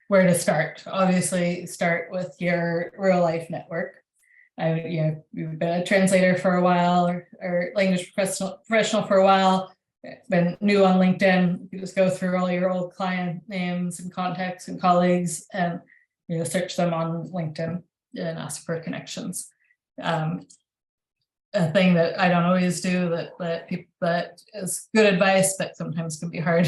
where to start? Obviously, start with your real life network. You've been a translator for a while, or language professional for a while, been new on LinkedIn. You just go through all your old client names and contacts and colleagues, and search them on LinkedIn and ask for connections. A thing that I don't always do that is good advice, but sometimes can be hard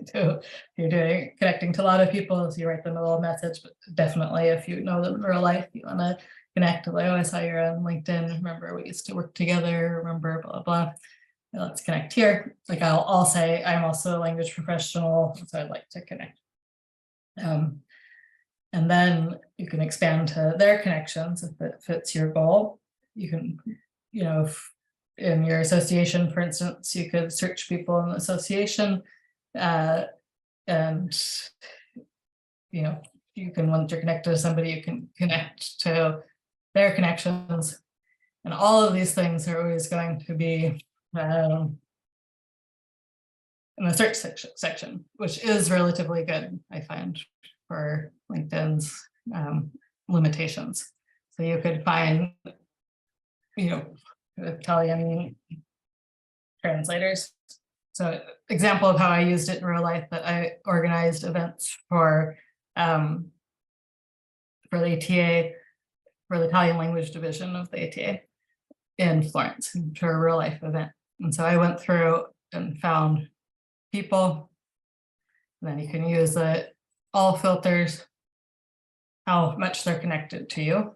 to, if you're connecting to a lot of people, is you write them a little message. But definitely, if you know them in real life, you want to connect. Like, oh, I saw you're on LinkedIn. Remember we used to work together. Remember blah blah. Let's connect here. Like I'll say I'm also a language professional, so I'd like to connect. And then you can expand to their connections if it fits your goal. You can, if in your association, for instance, you could search people in the association, and you can, once you're connected to somebody, you can connect to their connections. And all of these things are always going to be in the search section, which is relatively good, I find, for LinkedIn's limitations. So you could find, Italian translators. So example of how I used it in real life, that I organized events for the ATA, for the Italian language division of the ATA in Florence, to a real life event. And so I went through and found people, and then you can use all filters, how much they're connected to you.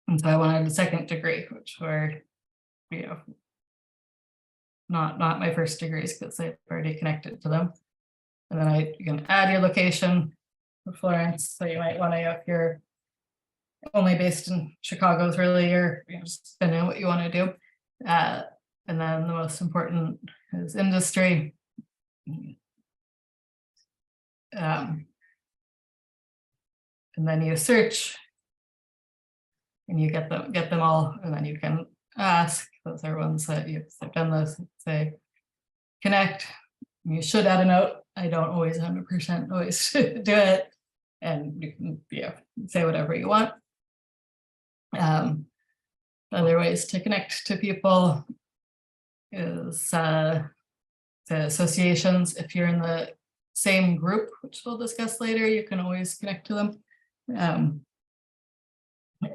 And so I wanted a second degree, which were, not my first degrees, because they've already connected to them. And then you can add your location for Florence. So you might want to, if you're only based in Chicago, is really just depending on what you want to do. And then the most important is industry. And then you search, and you get them all, and then you can ask. Those are ones that you've done this. Say connect. You should add a note. I don't always 100% always do it. and you can, say whatever you want. Other ways to connect to people is to associations. If you're in the same group, which we'll discuss later, you can always connect to them.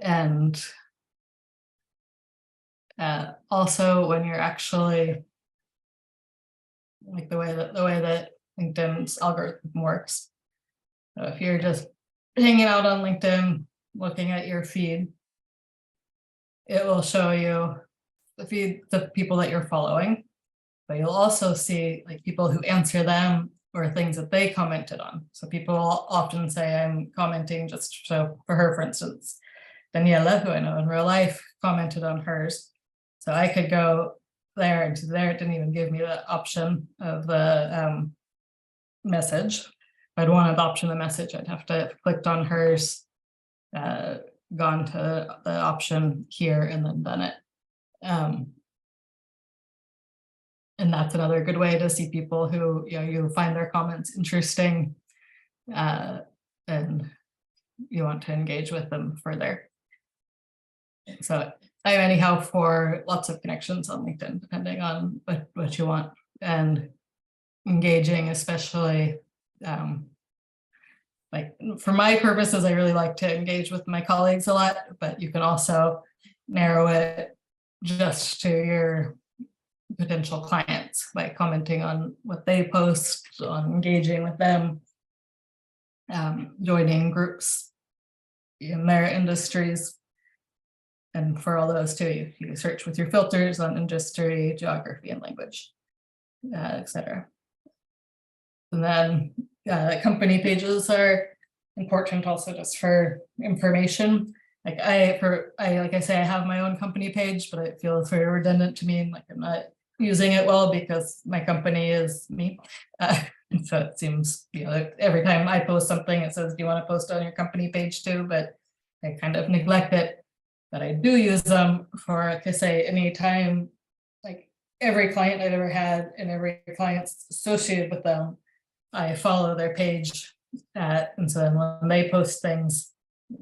And also when you're actually, like the way that LinkedIn's algorithm works. So if you're just hanging out on LinkedIn, looking at your feed, it will show you the feed, the people that you're following, but you'll also see like people who answer them or things that they commented on. So people often say, I'm commenting just so for her, for instance, Daniela, who I know in real life, commented on hers. So I could go there and to there. It didn't even give me the option of the message. If I'd wanted the option of the message, I'd have to have clicked on hers, gone to the option here and then done it. And that's another good way to see people who, you find their comments interesting, and you want to engage with them further. So I'm anyhow for lots of connections on LinkedIn, depending on what you want, and engaging, especially like for my purposes, I really like to engage with my colleagues a lot, but you can also narrow it just to your potential clients by commenting on what they post, on engaging with them, joining groups in their industries. And for all those too, you search with your filters on industry, geography, and language, etc. And then company pages are important also just for information. Like like I say, I have my own company page, but it feels very redundant to me, and like I'm not using it well because my company is me. So it seems, every time I post something, it says, do you want to post on your company page too? But I kind of neglect it. But I do use them for, like I say, anytime, like every client I've ever had and every client associated with them, I follow their page. And so then when they post things,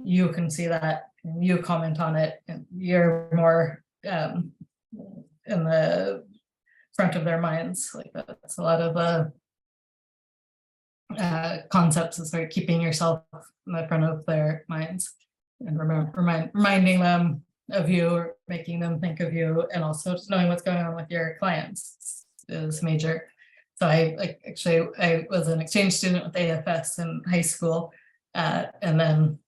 you can see that and you comment on it, and you're more in the front of their minds. Like that's a lot of concepts is like keeping yourself in the front of their minds and reminding them of you, or making them think of you, and also just knowing what's going on with your clients is major. So I was an exchange student with AFS in high school, and then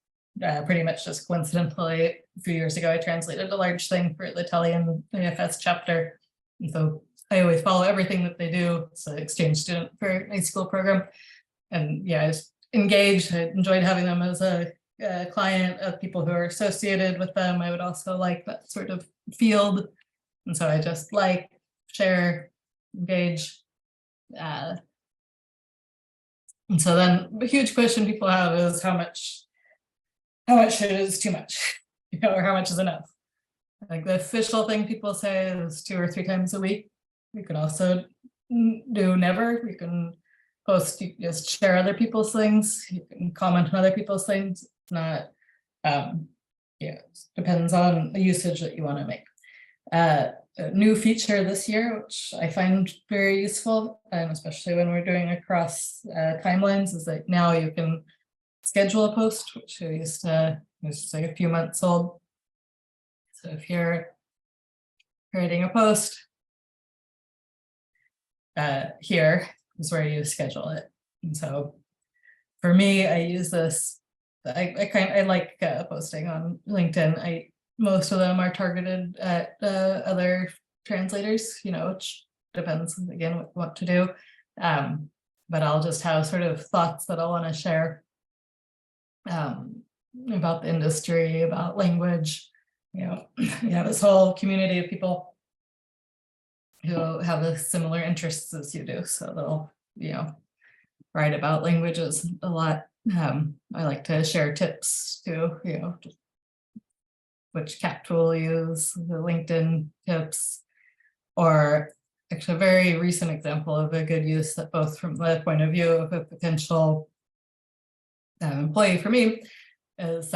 pretty much just coincidentally a few years ago I translated a large thing for the Italian AFS chapter, and so I always follow everything that they do. It's an exchange student for a high school program, and I was engaged. I enjoyed having them as a client, of people who are associated with them. I would also like that sort of field, and so I just like, share, engage. And so then the huge question people have is how much is too much, or how much is enough. Like the official thing people say is 2 or 3 times a week. You can also do never. You can post, you just share other people's things. You can comment on other people's things. It's not, it depends on the usage that you want to make. A new feature this year, which I find very useful, and especially when we're doing across timelines, is that now you can schedule a post, which was like a few months old. So if you're creating a post, here is where you schedule it. And so for me, I use this. I like posting on LinkedIn. Most of them are targeted at other translators, which depends again what to do. But I'll just have sort of thoughts that I want to share about the industry, about language. You have this whole community of people who have the similar interests as you do, so they'll write about languages a lot. I like to share tips too, which cat tool use, the LinkedIn tips, or actually a very recent example of a good use that both from the point of view of a potential employee for me is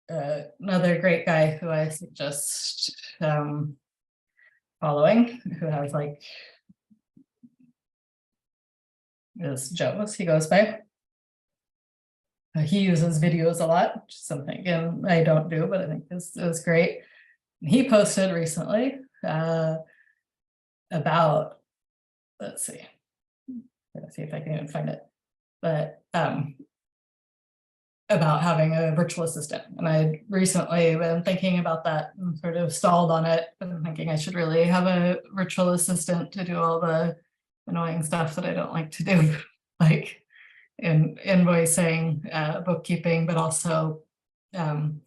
another great guy who I suggest following, who has like, is Joe, as he goes by. He uses videos a lot, which is something again I don't do, but I think is great. He posted recently about, let's see if I can even find it, but about having a virtual assistant. And I recently been thinking about that and sort of stalled on it, but I'm thinking I should really have a virtual assistant to do all the annoying stuff that I don't like to do, like in invoicing, bookkeeping, but also, you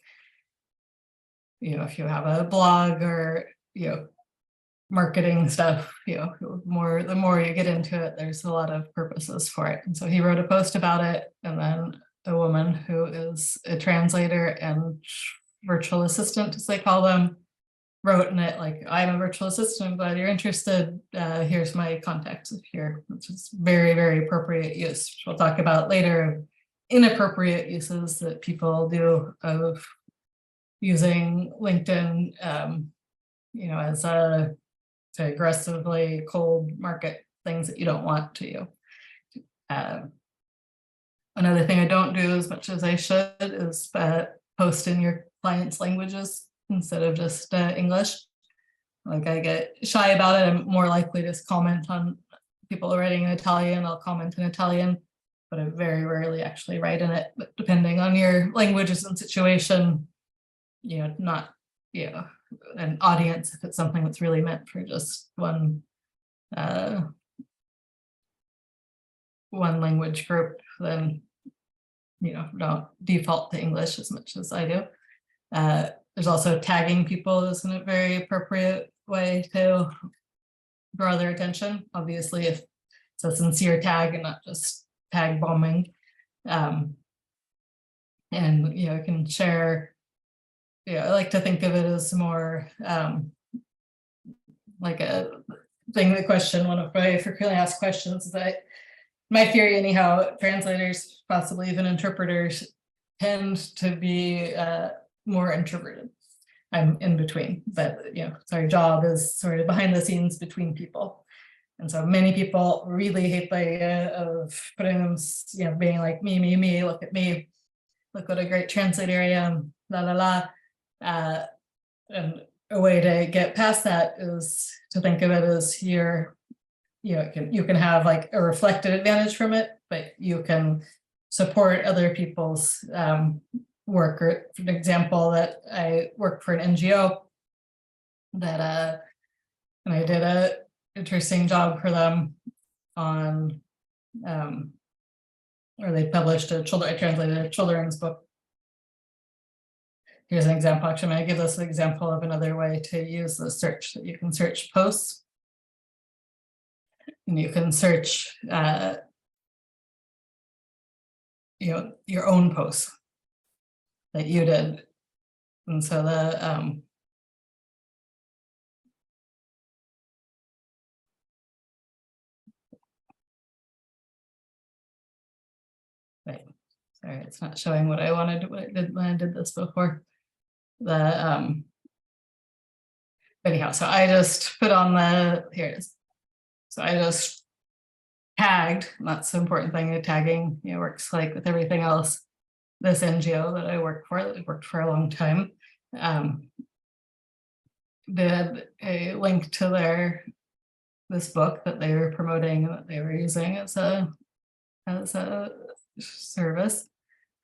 know, if you have a blog or, you know, marketing stuff, you know, the more you get into it, there's a lot of purposes for it. And so he wrote a post about it, and then a woman who is a translator and virtual assistant, as they call them, wrote in it like, I'm a virtual assistant, I'm glad you're interested. Here's my contacts here, which is very, very appropriate use, which we'll talk about later. Inappropriate uses that people do of using LinkedIn, you know, as a to aggressively cold market things that you don't want to. Another thing I don't do as much as I should is post in your client's languages instead of just English. Like, I get shy about it. I'm more likely to comment on people writing in Italian. I'll comment in Italian, but I very rarely actually write in it. But depending on your languages and situation, you know, not, you know, an audience, if it's something that's really meant for just one language group, then, you know, don't default to English as much as I do. There's also tagging people is a very appropriate way to draw their attention. Obviously, if it's a sincere tag and not just tag bombing. And, you know, I can share, yeah, I like to think of it as more like a thing, the question, one of my frequently asked questions is that my theory anyhow, translators, possibly even interpreters, tend to be more introverted. I'm in between, but you know, so our job is sort of behind the scenes between people. And so many people really hate the idea of putting them, you know, being like me, look at me, look what a great translator I am, la la la. And a way to get past that is to think of it as your, you know, you can have like a reflected advantage from it, but you can support other people's work. Or for an example, that I work for an NGO that and I did a interesting job for them on where they published I translated a children's book. Here's an example. Actually, I'm going to give this an example of another way to use the search. That you can search posts, and you can search, you know, your own posts that you did. And so the wait, sorry, it's not showing what I wanted, what I did when I did this before. The anyhow, so I just put on the, here it is. So I just tagged, and that's the important thing, the tagging, you know, works like with everything else. This NGO that I worked for a long time, did a link to this book that they were promoting and that they were using as a service.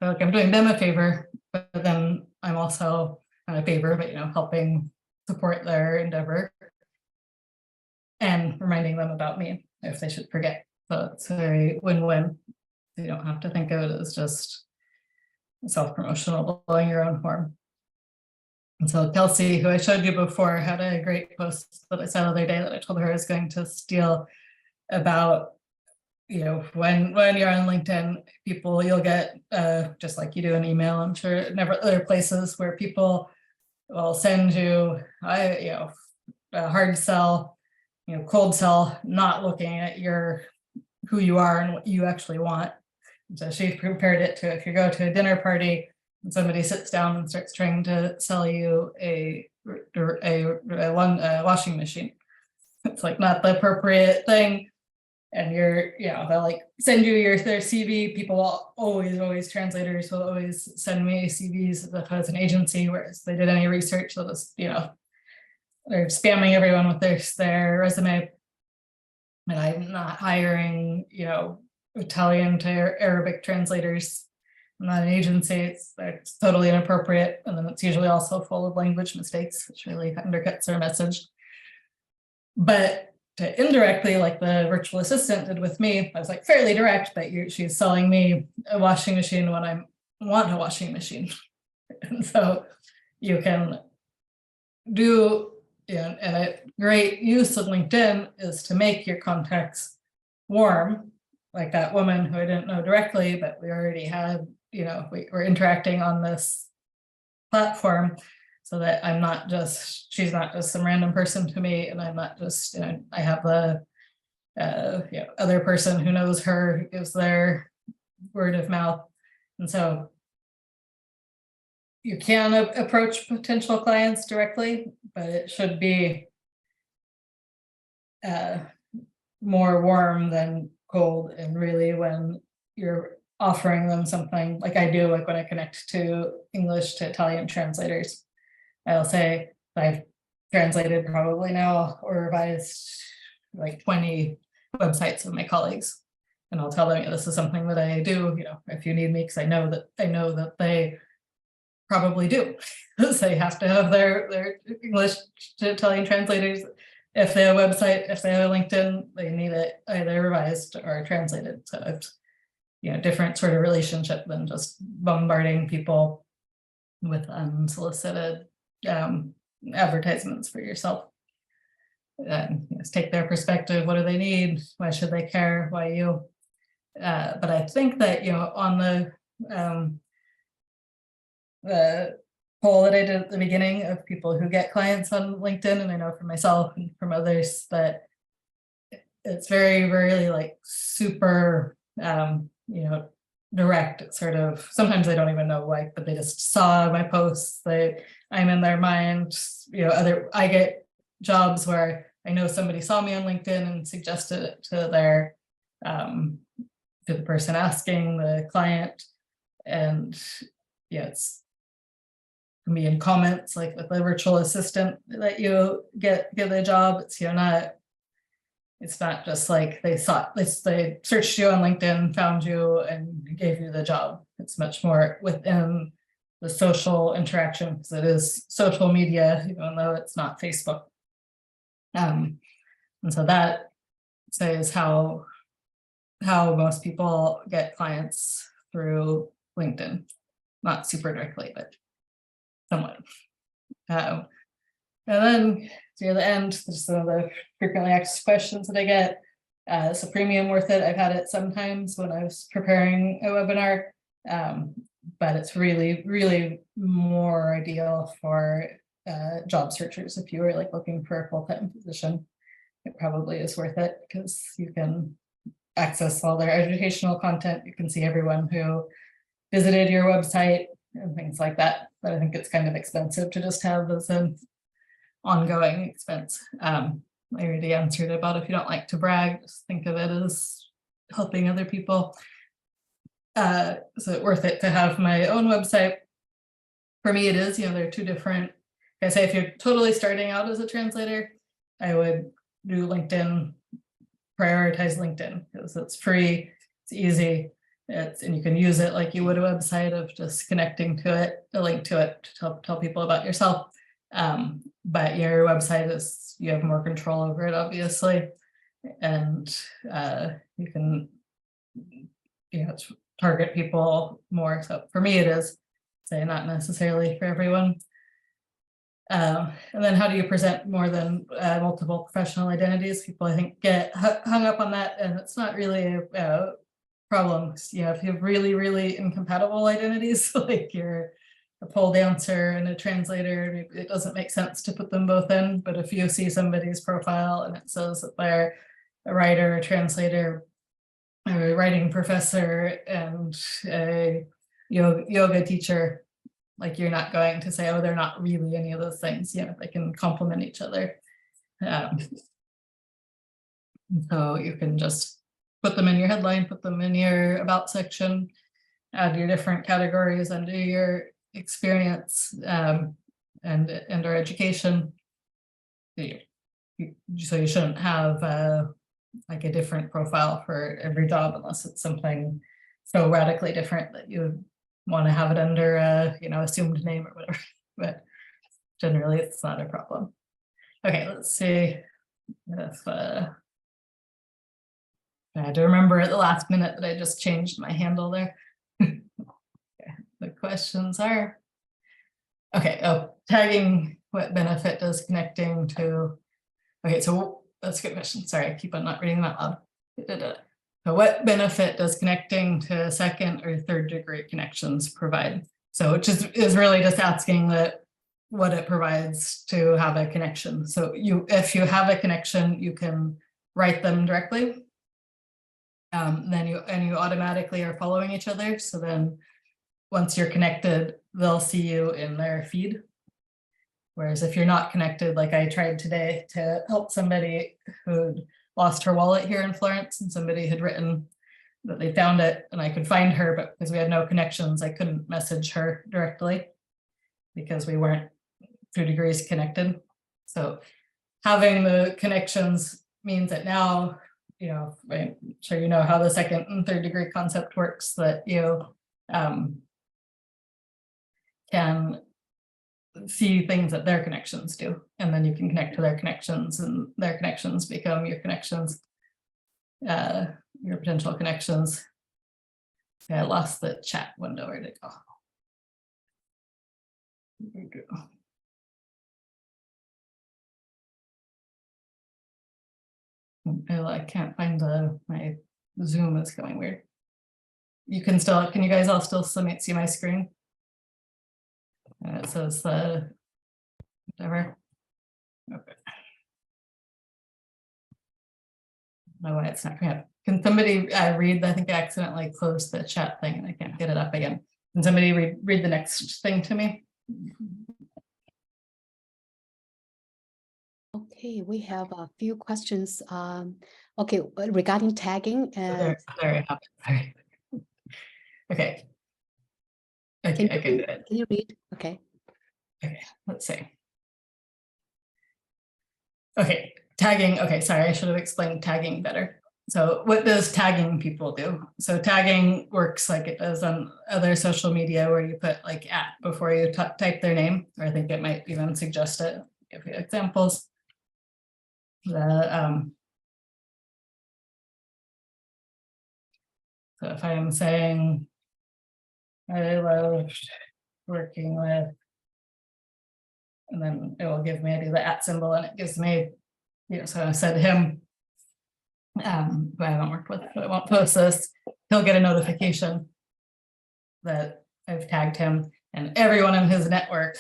So like, I'm doing them a favor, but then I'm also not a favor, but you know, helping support their endeavor and reminding them about me if they should forget. So it's a very win-win. You don't have to think of it as just self-promotional, blowing your own horn. And so Kelsey, who I showed you before, had a great post that I saw the other day that I told her I was going to steal about, you know, when you're on LinkedIn, people, you'll get just like you do an email, I'm sure, never other places where people will send you, you know, a hard sell, you know, cold sell, not looking at who you are and what you actually want. So she compared it to if you go to a dinner party and somebody sits down and starts trying to sell you a washing machine. It's like not the appropriate thing. And they'll like send you their CV. People will always translators will always send me CVs if it's an agency, whereas they did any research, they'll just, they're spamming everyone with their resume. And I'm not hiring, Italian to Arabic translators. I'm not an agency. It's totally inappropriate. And then it's usually also full of language mistakes, which really undercuts their message. But to indirectly, like the virtual assistant did with me, I was like fairly direct, but she's selling me a washing machine when I want a washing machine. And so you can do, and a great use of LinkedIn is to make your contacts warm, like that woman who I didn't know directly, but we already had, we were interacting on this platform. So that she's not just some random person to me, and I'm not just, I have the other person who knows her, who gives their word of mouth. And so you can approach potential clients directly, but it should be more warm than cold. And really when you're offering them something like I do, like when I connect to English to Italian translators, I'll say I've translated probably now or revised like 20 websites of my colleagues. And I'll tell them, this is something that I do, if you need me, because I know that they probably do. Because they have to have their English to Italian translators. If they have a website, if they have a LinkedIn, they need it either revised or translated. So it's different sort of relationship than just bombarding people with unsolicited advertisements for yourself. Take their perspective. What do they need? Why should they care? Why you? But I think that on the poll that I did at the beginning of people who get clients on LinkedIn, and I know from myself and from others that it's very, very like super, direct. It's sort of, sometimes I don't even know why, but they just saw my posts. I'm in their mind. I get jobs where I know somebody saw me on LinkedIn and suggested it to to the person asking, the client, and it's can be in comments like with the virtual assistant that you get the job. It's not just like they searched you on LinkedIn, found you, and gave you the job. It's much more within the social interaction, because it is social media, even though it's not Facebook. And so that says how most people get clients through LinkedIn, not super directly, but somewhat. And then to the end, just some of the frequently asked questions that I get. Is a premium worth it? I've had it sometimes when I was preparing a webinar, but it's really, really more ideal for job searchers. If you were like looking for a full-time position, it probably is worth it, because you can access all their educational content. You can see everyone who visited your website and things like that. But I think it's kind of expensive to just have as an ongoing expense. I already answered about if you don't like to brag, just think of it as helping other people. So it's worth it to have my own website. For me, it is, there are two different, I say if you're totally starting out as a translator, I would do LinkedIn, prioritize LinkedIn, because it's free, it's easy, and you can use it like you would a website of just connecting to it, a link to it to tell people about yourself. But your website you have more control over it, obviously, and you can target people more. So for me, it is, say, not necessarily for everyone. And then how do you present more than multiple professional identities? People, I think, get hung up on that, and it's not really a problem. If you have really, really incompatible identities, like you're a pole dancer and a translator, it doesn't make sense to put them both in. But if you see somebody's profile and it says that they're a writer, a translator, a writing professor and a yoga teacher, like you're not going to say, oh, they're not really any of those things. You know, they can complement each other. So you can just put them in your headline, put them in your about section, add your different categories under your experience and our education. So you shouldn't have like a different profile for every job unless it's something so radically different that you want to have it under a assumed name or whatever. But generally it's not a problem. Okay, let's see if I had to remember at the last minute that I just changed my handle there. Okay, the questions are, okay, tagging, what benefit does connecting to, okay, so that's a good question. Sorry, I keep on not reading that loud. So what benefit does connecting to second or third degree connections provide? So which is really just asking that what it provides to have a connection. So if you have a connection, you can write them directly. Then you automatically are following each other. So then once you're connected, they'll see you in their feed. Whereas if you're not connected, like I tried today to help somebody who'd lost her wallet here in Florence, and somebody had written that they found it and I could find her, but because we had no connections, I couldn't message her directly because we weren't 2 degrees connected. So having the connections means that now, I'm sure you know how the second and third degree concept works, that you can see things that their connections do, and then you can connect to their connections, and their connections become your connections, your potential connections. Yeah, I lost the chat window. Where did it go? There we go. I can't find my Zoom is going weird. You can you guys all still see my screen? It says whatever. Okay. No way, it's not coming up. Can somebody read? I think I accidentally closed the chat thing and I can't get it up again. Can somebody read the next thing to me? Okay, we have a few questions. Okay, regarding tagging and There I have it. Sorry. Okay. Okay, I can do it. Can you read? Okay. Okay, let's see. Okay, tagging. Okay, sorry, I should have explained tagging better. So what does tagging people do? So tagging works like it does on other social media where you put like @ before you type their name, or I think it might even suggest it. Give you examples. So if I am saying, I loved working with, and then it will give me, I do the @ symbol and it gives me, so I said him, who I haven't worked with, but I won't post this, he'll get a notification that I've tagged him, and everyone in his network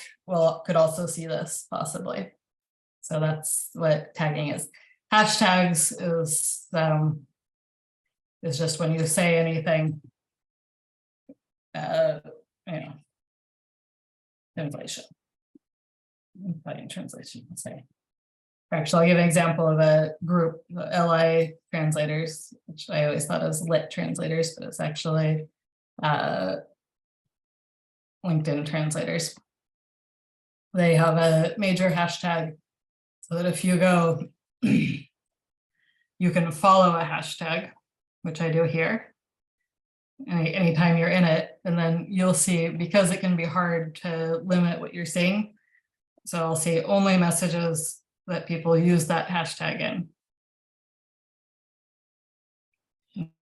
could also see this possibly. So that's what tagging is. Hashtags is just when you say anything, translation, let's say. Actually, I'll give an example of a group, the LI translators, which I always thought was lit translators, but it's actually LinkedIn translators. They have a major hashtag so that if you go, you can follow a hashtag, which I do here, anytime you're in it, and then you'll see, because it can be hard to limit what you're seeing. So I'll see only messages that people use that hashtag in.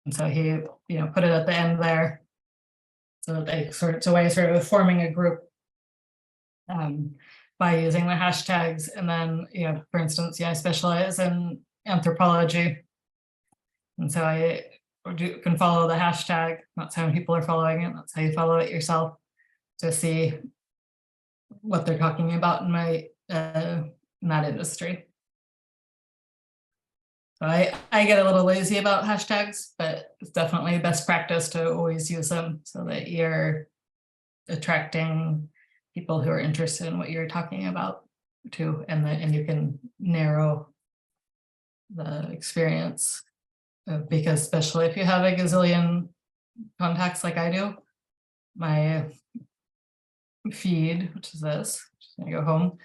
And so he, put it at the end there. So they it's a way of forming a group by using the hashtags. And then, for instance, I specialize in anthropology. And so I can follow the hashtag. That's how people are following it. That's how you follow it yourself to see what they're talking about in my in that industry. I get a little lazy about hashtags, but it's definitely best practice to always use them so that you're attracting people who are interested in what you're talking about too, and you can narrow the experience. Because especially if you have a gazillion contacts like I do, my feed, which is this, just gonna go home,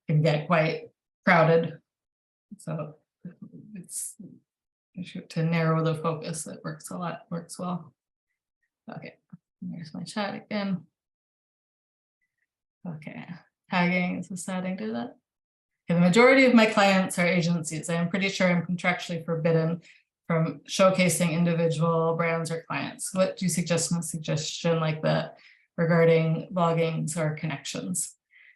can get quite crowded. So it's to narrow the focus, it works well. Okay, there's my chat again. Okay, tagging is this adding to that? Okay, the majority of my clients are agencies. I'm pretty sure I'm contractually forbidden from showcasing individual brands or clients. What do you suggest in a suggestion like that regarding bloggings or connections?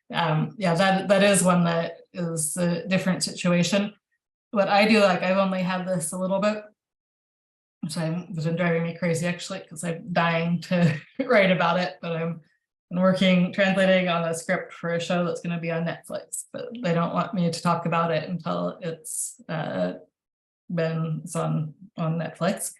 Yeah, that is one that is a different situation. What I do, like I've only had this a little bit, which has been driving me crazy actually, because I'm dying to write about it, but I'm working, translating on a script for a show that's going to be on Netflix, but they don't want me to talk about it until it's on Netflix.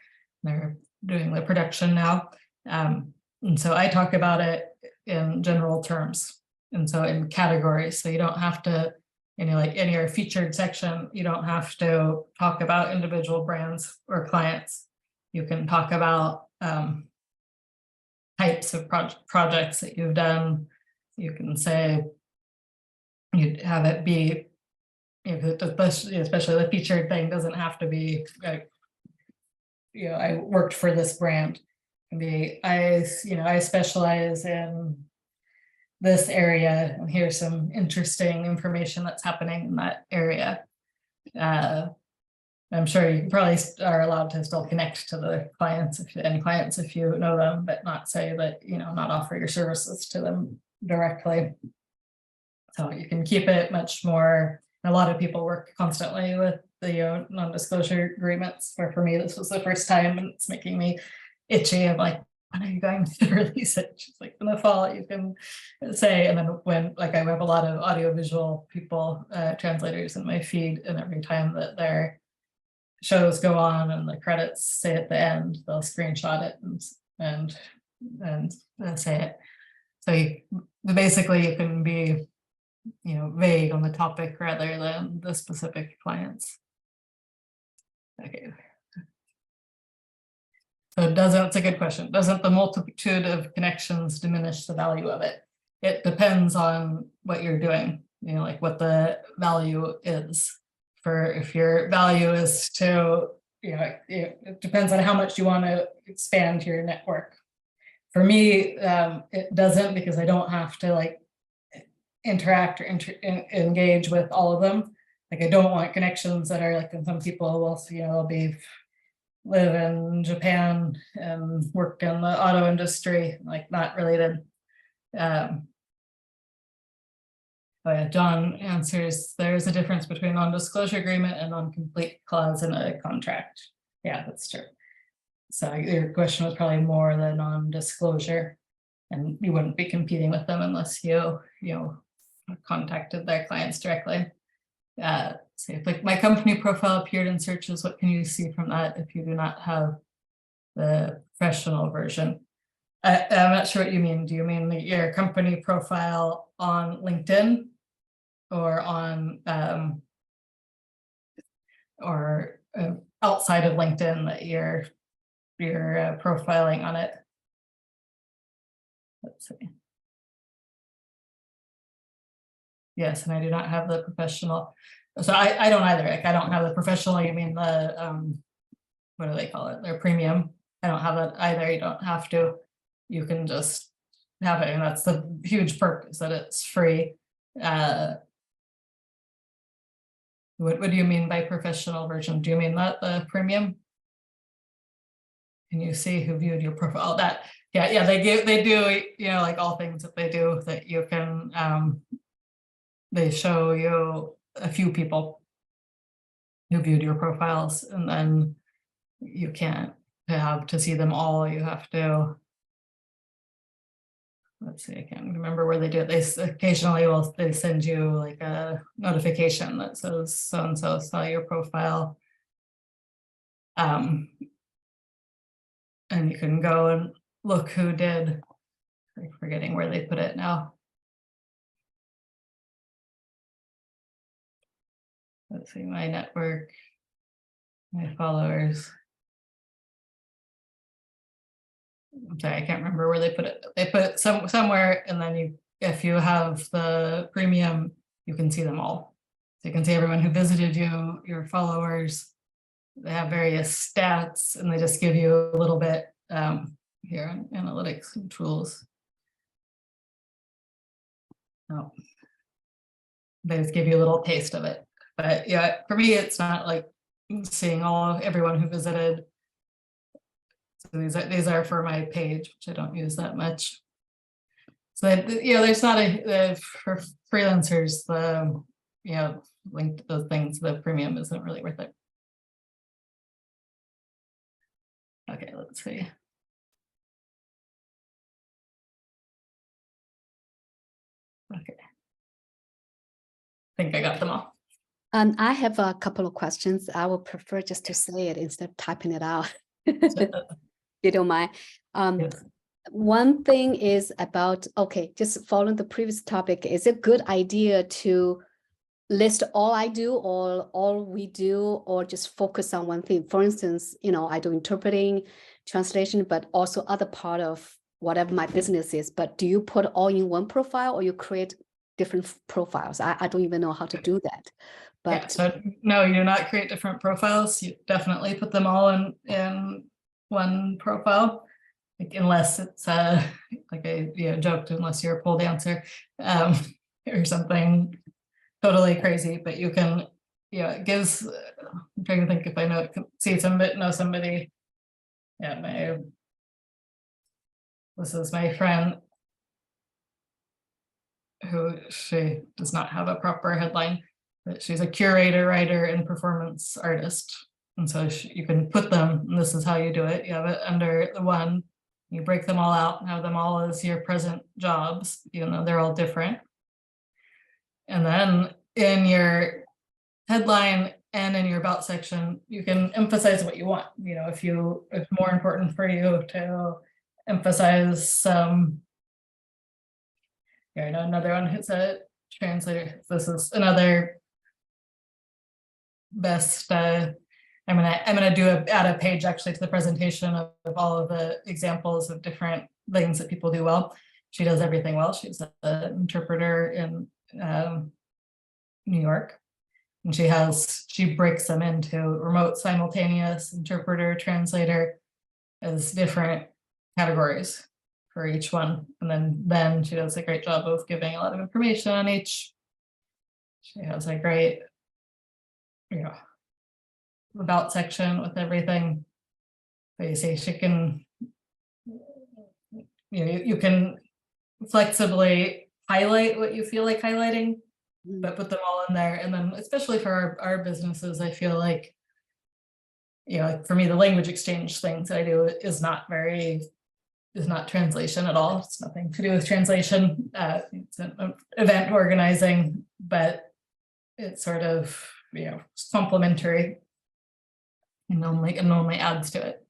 They're doing the production now. And so I talk about it in general terms. And so in categories, so you don't have to, like in your featured section, you don't have to talk about individual brands or clients. You can talk about types of projects that you've done. You can say, you'd have it be, especially the featured thing doesn't have to be like, I worked for this brand. I specialize in this area, and here's some interesting information that's happening in that area. I'm sure you probably are allowed to still connect to the clients if you know them, but not say that, not offer your services to them directly. So you can keep it much more. A lot of people work constantly with the non-disclosure agreements. For me, this was the first time, and it's making me itchy. I'm like, when are you going to release it? She's like, in the fall, you can say. And then when, like, I have a lot of audiovisual people, translators in my feed, and every time that their shows go on and the credits say at the end, they'll screenshot it and say it. So basically you can be vague on the topic rather than the specific clients. Okay. So it's a good question. Doesn't the multitude of connections diminish the value of it? It depends on what you're doing, like what the value is. If your value is to, it depends on how much you want to expand your network. For me, it doesn't, because I don't have to like interact or engage with all of them. Like I don't want connections that are like, and some people will, they'll live in Japan and work in the auto industry, like not related. Oh yeah, John answers, there's a difference between non-disclosure agreement and non-complete clause in a contract. Yeah, that's true. So your question was probably more the non-disclosure, and you wouldn't be competing with them unless you contacted their clients directly. So if like my company profile appeared in searches, what can you see from that if you do not have the professional version? I'm not sure what you mean. Do you mean your company profile on LinkedIn or on outside of LinkedIn that you're profiling on it? Let's see. Yes, and I do not have the professional. So I don't either. Like I don't have the professional. You mean the what do they call it? Their premium. I don't have that either. You don't have to. You can just have it, and that's the huge perk, is that it's free. What do you mean by professional version? Do you mean that the premium? Can you see who viewed your profile? That yeah, they do, like all things that they do, that you can they show you a few people who viewed your profiles, and then you can't have to see them all. You have to, let's see, I can't remember where they do it. They occasionally they send you like a notification that says so and so saw your profile. And you can go and look who did, I'm forgetting where they put it now. Let's see, my network, my followers. I'm sorry, I can't remember where they put it. They put it somewhere, and then you, if you have the premium, you can see them all. So you can see everyone who visited you, your followers. They have various stats, and they just give you a little bit here on analytics and tools. Oh. They just give you a little taste of it. But yeah, for me, it's not like seeing everyone who visited. So these are for my page, which I don't use that much. So that, there's not for freelancers, the link to those things, the premium isn't really worth it. Okay, let's see. Okay. I think I got them all. I have a couple of questions. I would prefer just to say it instead of typing it out. You don't mind. Yes. One thing is about, okay, just following the previous topic, is it a good idea to list all I do or all we do, or just focus on one thing? For instance, I do interpreting, translation, but also other part of whatever my business is. But do you put all in one profile, or you create different profiles? I don't even know how to do that. But yeah, so no, you do not create different profiles. You definitely put them all in one profile, like, unless it's like I joked, unless you're a pole dancer or something totally crazy. But you can, it gives. I'm trying to think if I know somebody. Yeah, this is my friend who, she does not have a proper headline, but she's a curator, writer, and performance artist. And so you can put them, and this is how you do it. You have it under the one, you break them all out and have them all as your present jobs, even though they're all different. And then in your headline and in your about section, you can emphasize what you want. If it's more important for you to emphasize some. I know another one who's a translator. This is another best. I'm gonna add a page actually to the presentation of all of the examples of different things that people do well. She does everything well. She's an interpreter in New York, and she breaks them into remote, simultaneous, interpreter, translator as different categories for each one. And then she does a great job of giving a lot of information on each. She has a great about section with everything. So you see she can, you can flexibly highlight what you feel like highlighting, but put them all in there. And then especially for our businesses, I feel like, like for me, the language exchange things that I do is not translation at all. It's nothing to do with translation. It's an event organizing, but it's sort of, complementary and only adds to it.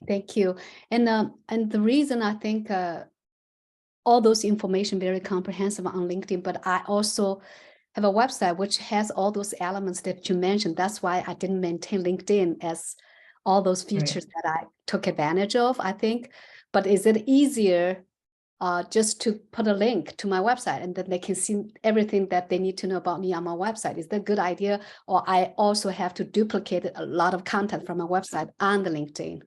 Thank you. And the reason I think all those information very comprehensive on LinkedIn, but I also have a website which has all those elements that you mentioned. That's why I didn't maintain LinkedIn as all those features that I took advantage of, I think. But is it easier just to put a link to my website, and then they can see everything that they need to know about me on my website? Is that a good idea? Or I also have to duplicate a lot of content from my website on the LinkedIn,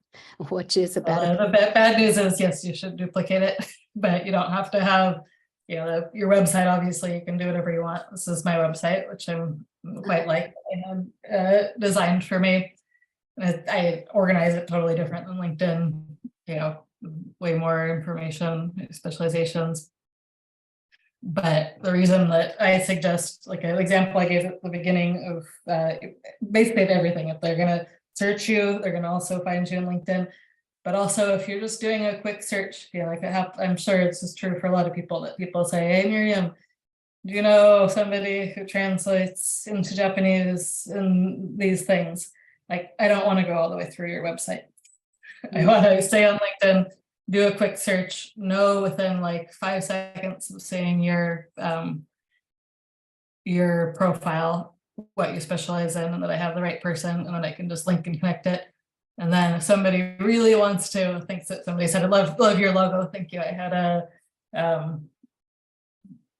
which is a better. The bad news is, yes, you should duplicate it, but you don't have to have, your website. Obviously, you can do whatever you want. This is my website, which I'm quite like, designed for me. I organize it totally different than LinkedIn, way more information, specializations. But the reason that I suggest, like an example I gave at the beginning of basically everything, if they're going to search you, they're going to also find you on LinkedIn. But also, if you're just doing a quick search, I'm sure it's just true for a lot of people, that people say, "Hey, Miriam, do you know somebody who translates into Japanese in these things?" like, I don't want to go all the way through your website. I want to stay on LinkedIn, do a quick search, know within like 5 seconds of saying your profile, what you specialize in, and that I have the right person, and then I can just link and connect it. And then if somebody really wants to, thinks that somebody said, I love your logo, thank you. I had a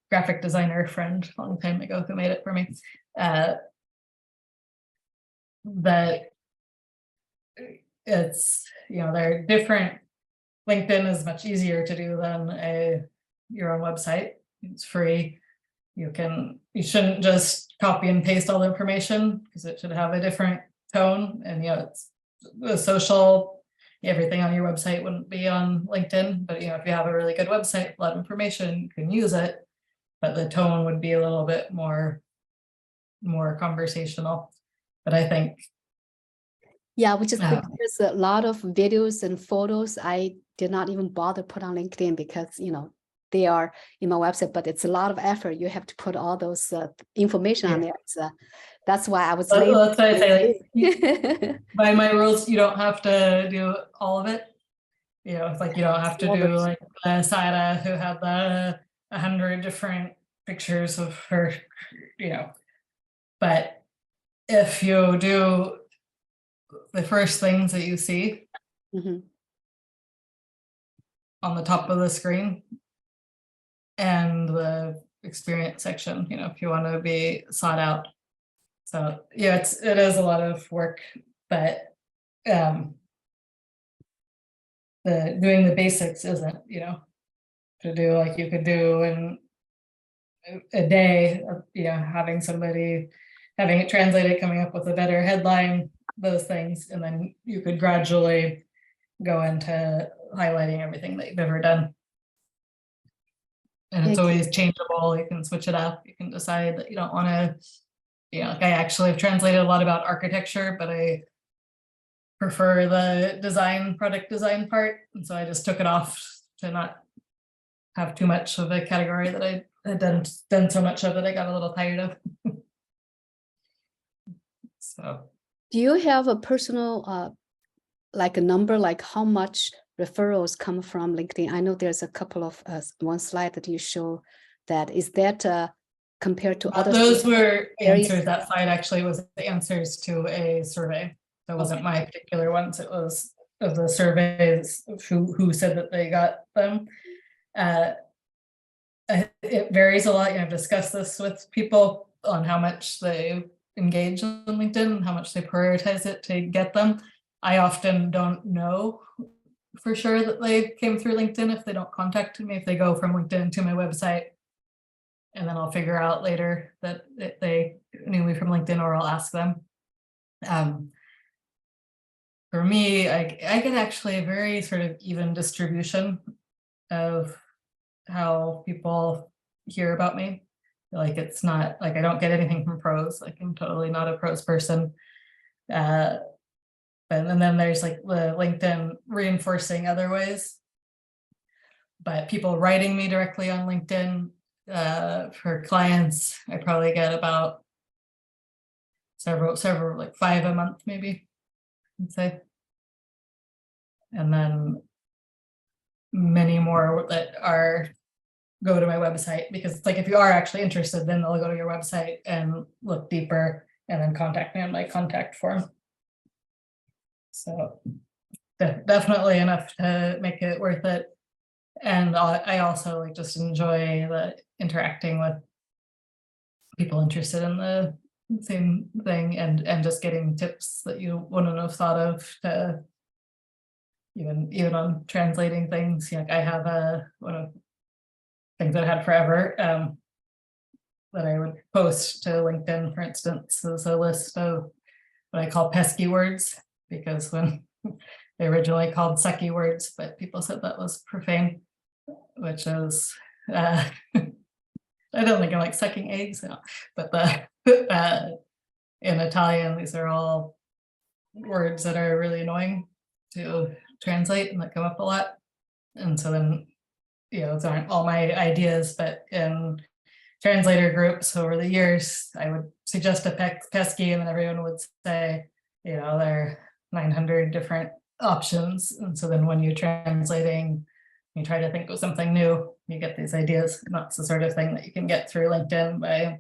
graphic designer friend a long time ago who made it for me. That it's, they're different. LinkedIn is much easier to do than your own website. It's free. You shouldn't just copy and paste all the information, because it should have a different tone. And it's the social, everything on your website wouldn't be on LinkedIn, but if you have a really good website, a lot of information, you can use it, but the tone would be a little bit more conversational. But I think, yeah, we just think there's a lot of videos and photos I did not even bother put on LinkedIn, because they are in my website, but it's a lot of effort. You have to put all those information on there. That's why I was lazy. That's why I say, like, by my rules, you don't have to do all of it. It's like you don't have to do like Sarah, who had 100 different pictures of her, but if you do the first things that you see on the top of the screen and the experience section, if you want to be sought out. So yeah, it is a lot of work, but doing the basics isn't, to do like you could do in a day, having it translated, coming up with a better headline, those things, and then you could gradually go into highlighting everything that you've ever done. And it's always changeable. You can switch it up. You can decide that you don't want to, like I actually have translated a lot about architecture, but I prefer the product design part. And so I just took it off to not have too much of a category that I had done so much of that I got a little tired of. So, do you have a personal, like a number, like how much referrals come from LinkedIn? I know there's a couple of one slide that you show that. Is that compared to other? Those were answers. That slide actually was the answers to a survey. That wasn't my particular ones. It was of the surveys who said that they got them. It varies a lot. I've discussed this with people on how much they engage on LinkedIn and how much they prioritize it to get them. I often don't know for sure that they came through LinkedIn if they don't contact me, if they go from LinkedIn to my website, and then I'll figure out later that they knew me from LinkedIn, or I'll ask them. For me, I get actually a very sort of even distribution of how people hear about me. Like, it's not like I don't get anything from pros. Like, I'm totally not a pros person. And then there's like the LinkedIn reinforcing other ways. But people writing me directly on LinkedIn for clients, I probably get about several, like 5 a month maybe, I'd say. And then many more that go to my website, because it's like, if you are actually interested, then they'll go to your website and look deeper and then contact me on my contact form. So definitely enough to make it worth it. And I also like just enjoy the interacting with people interested in the same thing, and just getting tips that you wouldn't have thought of, to even on translating things. Like, I have one of things that I had forever that I would post to LinkedIn, for instance, is a list of what I call pesky words, because when they originally called sucky words, but people said that was profane, which is I don't think I'm like sucking eggs, no. But in Italian, these are all words that are really annoying to translate and that come up a lot. And so then, those aren't all my ideas, but in translator groups over the years, I would suggest a pesky, and then everyone would say, there are 900 different options. And so then when you're translating, you try to think of something new, you get these ideas. And that's the sort of thing that you can get through LinkedIn by,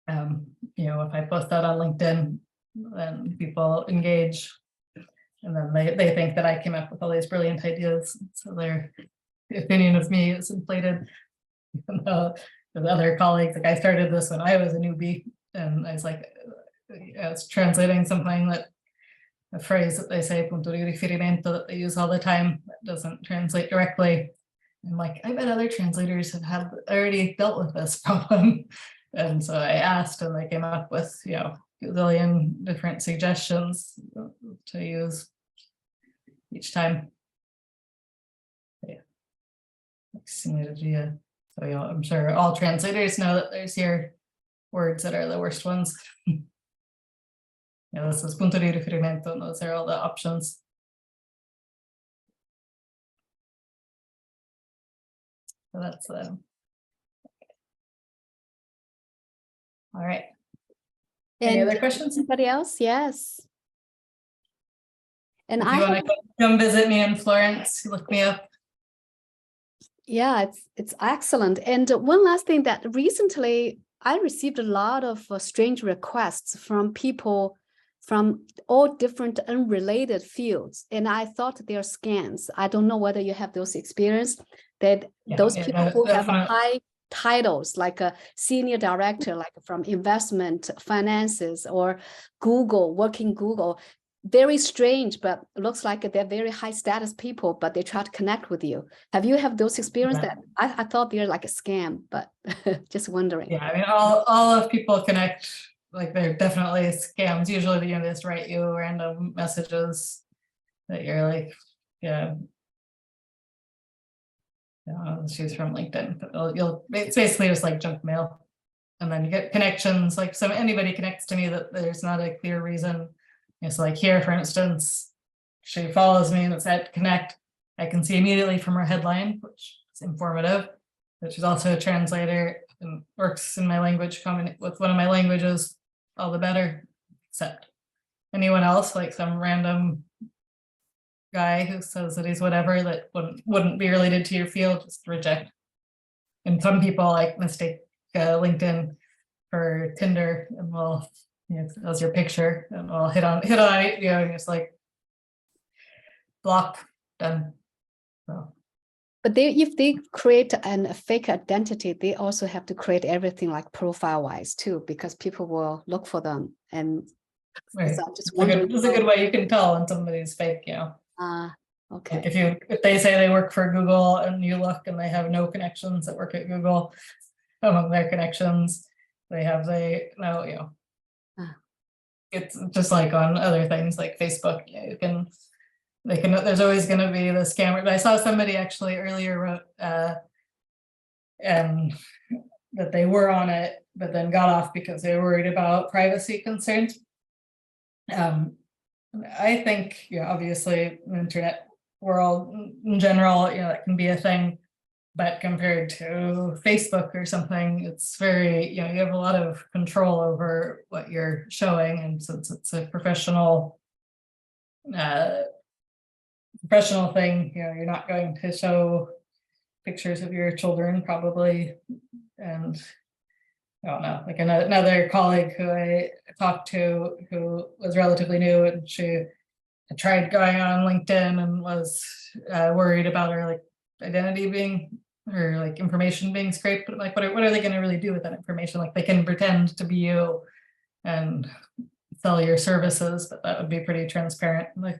if I post that on LinkedIn, then people engage. And then they think that I came up with all these brilliant ideas. So their opinion of me is inflated. Even though the other colleagues, like I started this when I was a newbie, and I was like, I was translating something that a phrase that they say, punto di riferimento, that they use all the time, that doesn't translate directly. I'm like, I bet other translators have already dealt with this problem. And so I asked, and they came up with, a gazillion different suggestions to use each time. Yeah. So I'm sure all translators know that there's here words that are the worst ones. This is punto di riferimento, and those are all the options. So that's all right. Any other questions? Anybody else? Yes. And if you want to come visit me in Florence, look me up. Yeah, it's excellent. And one last thing, that recently I received a lot of strange requests from people from all different unrelated fields, and I thought they're scams. I don't know whether you have those experience, that those people who have high titles, like a senior director, like from investment, finances, or Google, working Google. Very strange, but looks like they're very high status people, but they try to connect with you. Have you have those experiences? That I thought they're like a scam, but just wondering. Yeah, I mean, all of people connect, like they're definitely scams. Usually they just write you random messages that you're like, she's from LinkedIn. But it's basically just like junk mail. And then you get connections, like anybody connects to me that there's not a clear reason. So like here, for instance, she follows me and it's at Connect. I can see immediately from her headline, which is informative, that she's also a translator and works in my language, with one of my languages, all the better, except anyone else, like some random guy who says that he's whatever, that wouldn't be related to your field, just reject. And some people like mistake LinkedIn for Tinder, and will, that's your picture, and we'll hit on it, and just like block, done. So. But if they create a fake identity, they also have to create everything like profile wise too, because people will look for them. And right. So I'm just wondering. It's a good way you can tell when somebody's fake, Okay. Like if they say they work for Google and you look and they have no connections that work at Google, among their connections, it's just like on other things like Facebook. There's always going to be the scammer. But I saw somebody actually earlier wrote that they were on it, but then got off because they were worried about privacy concerns. I think, obviously, the internet world in general, that can be a thing. But compared to Facebook or something, it's very, you have a lot of control over what you're showing. And since it's a professional thing, you're not going to show pictures of your children probably. And I don't know, like another colleague who I talked to who was relatively new, and she tried going on LinkedIn and was worried about her identity being, or information being scraped. But what are they going to really do with that information? Like they can pretend to be you and sell your services, but that would be pretty transparent. For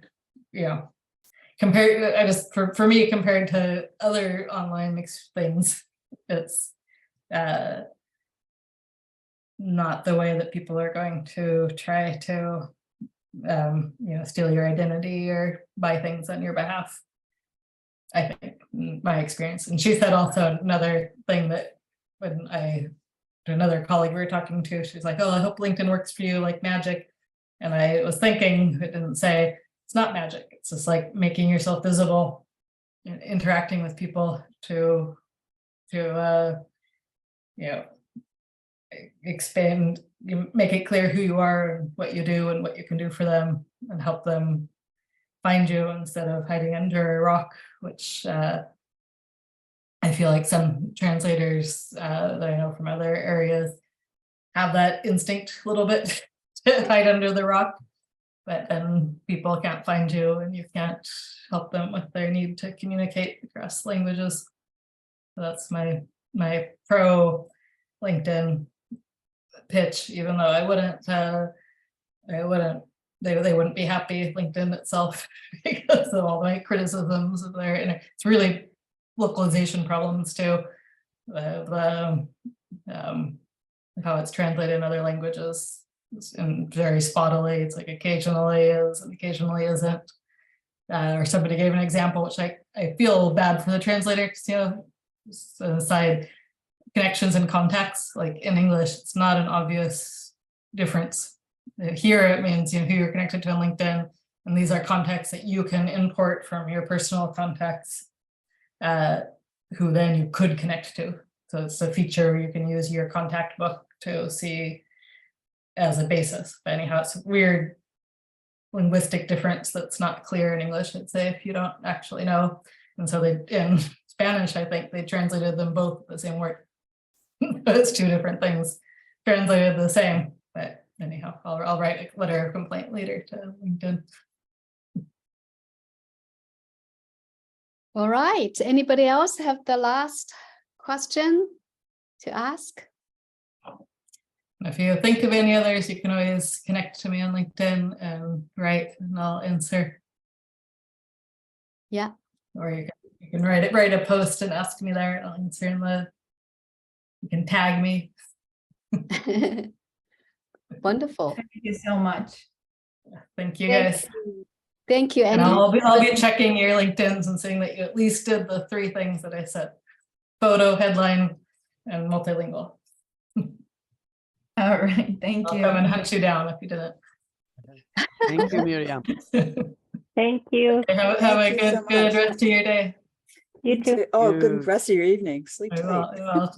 me, compared to other online things, it's not the way that people are going to try to steal your identity or buy things on your behalf. I think, my experience. And she said also another thing, that when another colleague we were talking to, she's like, oh, I hope LinkedIn works for you like magic. And I was thinking, it didn't say, it's not magic. It's just like making yourself visible, interacting with people to expand, you make it clear who you are and what you do and what you can do for them, and help them find you instead of hiding under a rock, which I feel like some translators that I know from other areas have that instinct a little bit to hide under the rock, but then people can't find you and you can't help them with their need to communicate across languages. So that's my pro LinkedIn pitch, even though I wouldn't they wouldn't be happy, LinkedIn itself, because of all my criticisms of their, and it's really localization problems too. How it's translated in other languages, and very spottily. It's like occasionally is and occasionally isn't. Or somebody gave an example, which I feel bad for the translator, because, you know, just an aside, connections and contacts, like in English, it's not an obvious difference. Here it means, you know, who you're connected to on LinkedIn, and these are contacts that you can import from your personal contacts, who then you could connect to. So it's a feature you can use your contact book to see as a basis. But anyhow, it's a weird linguistic difference that's not clear in English, I'd say, if you don't actually know. And so they, in Spanish, I think they translated them both the same word. It's two different things translated the same. But anyhow, I'll write a letter of complaint later to LinkedIn. All right. Anybody else have the last question to ask? If you think of any others, you can always connect to me on LinkedIn and write, and I'll answer. Yeah. Or you can write a post and ask me there, and I'll answer in the. You can tag me. Wonderful. Thank you so much. Thank you, guys. Thank you. And I'll be checking your LinkedIn's and seeing that you at least did the 3 things that I said: photo, headline, and multilingual. All right, thank I'll you. come and hunt you down if you didn't. Thank you, Miriam. Thank you. Have Thank a you so good much. rest of your day. You too. Oh, You- good rest of your evening. Sleep I tight. will.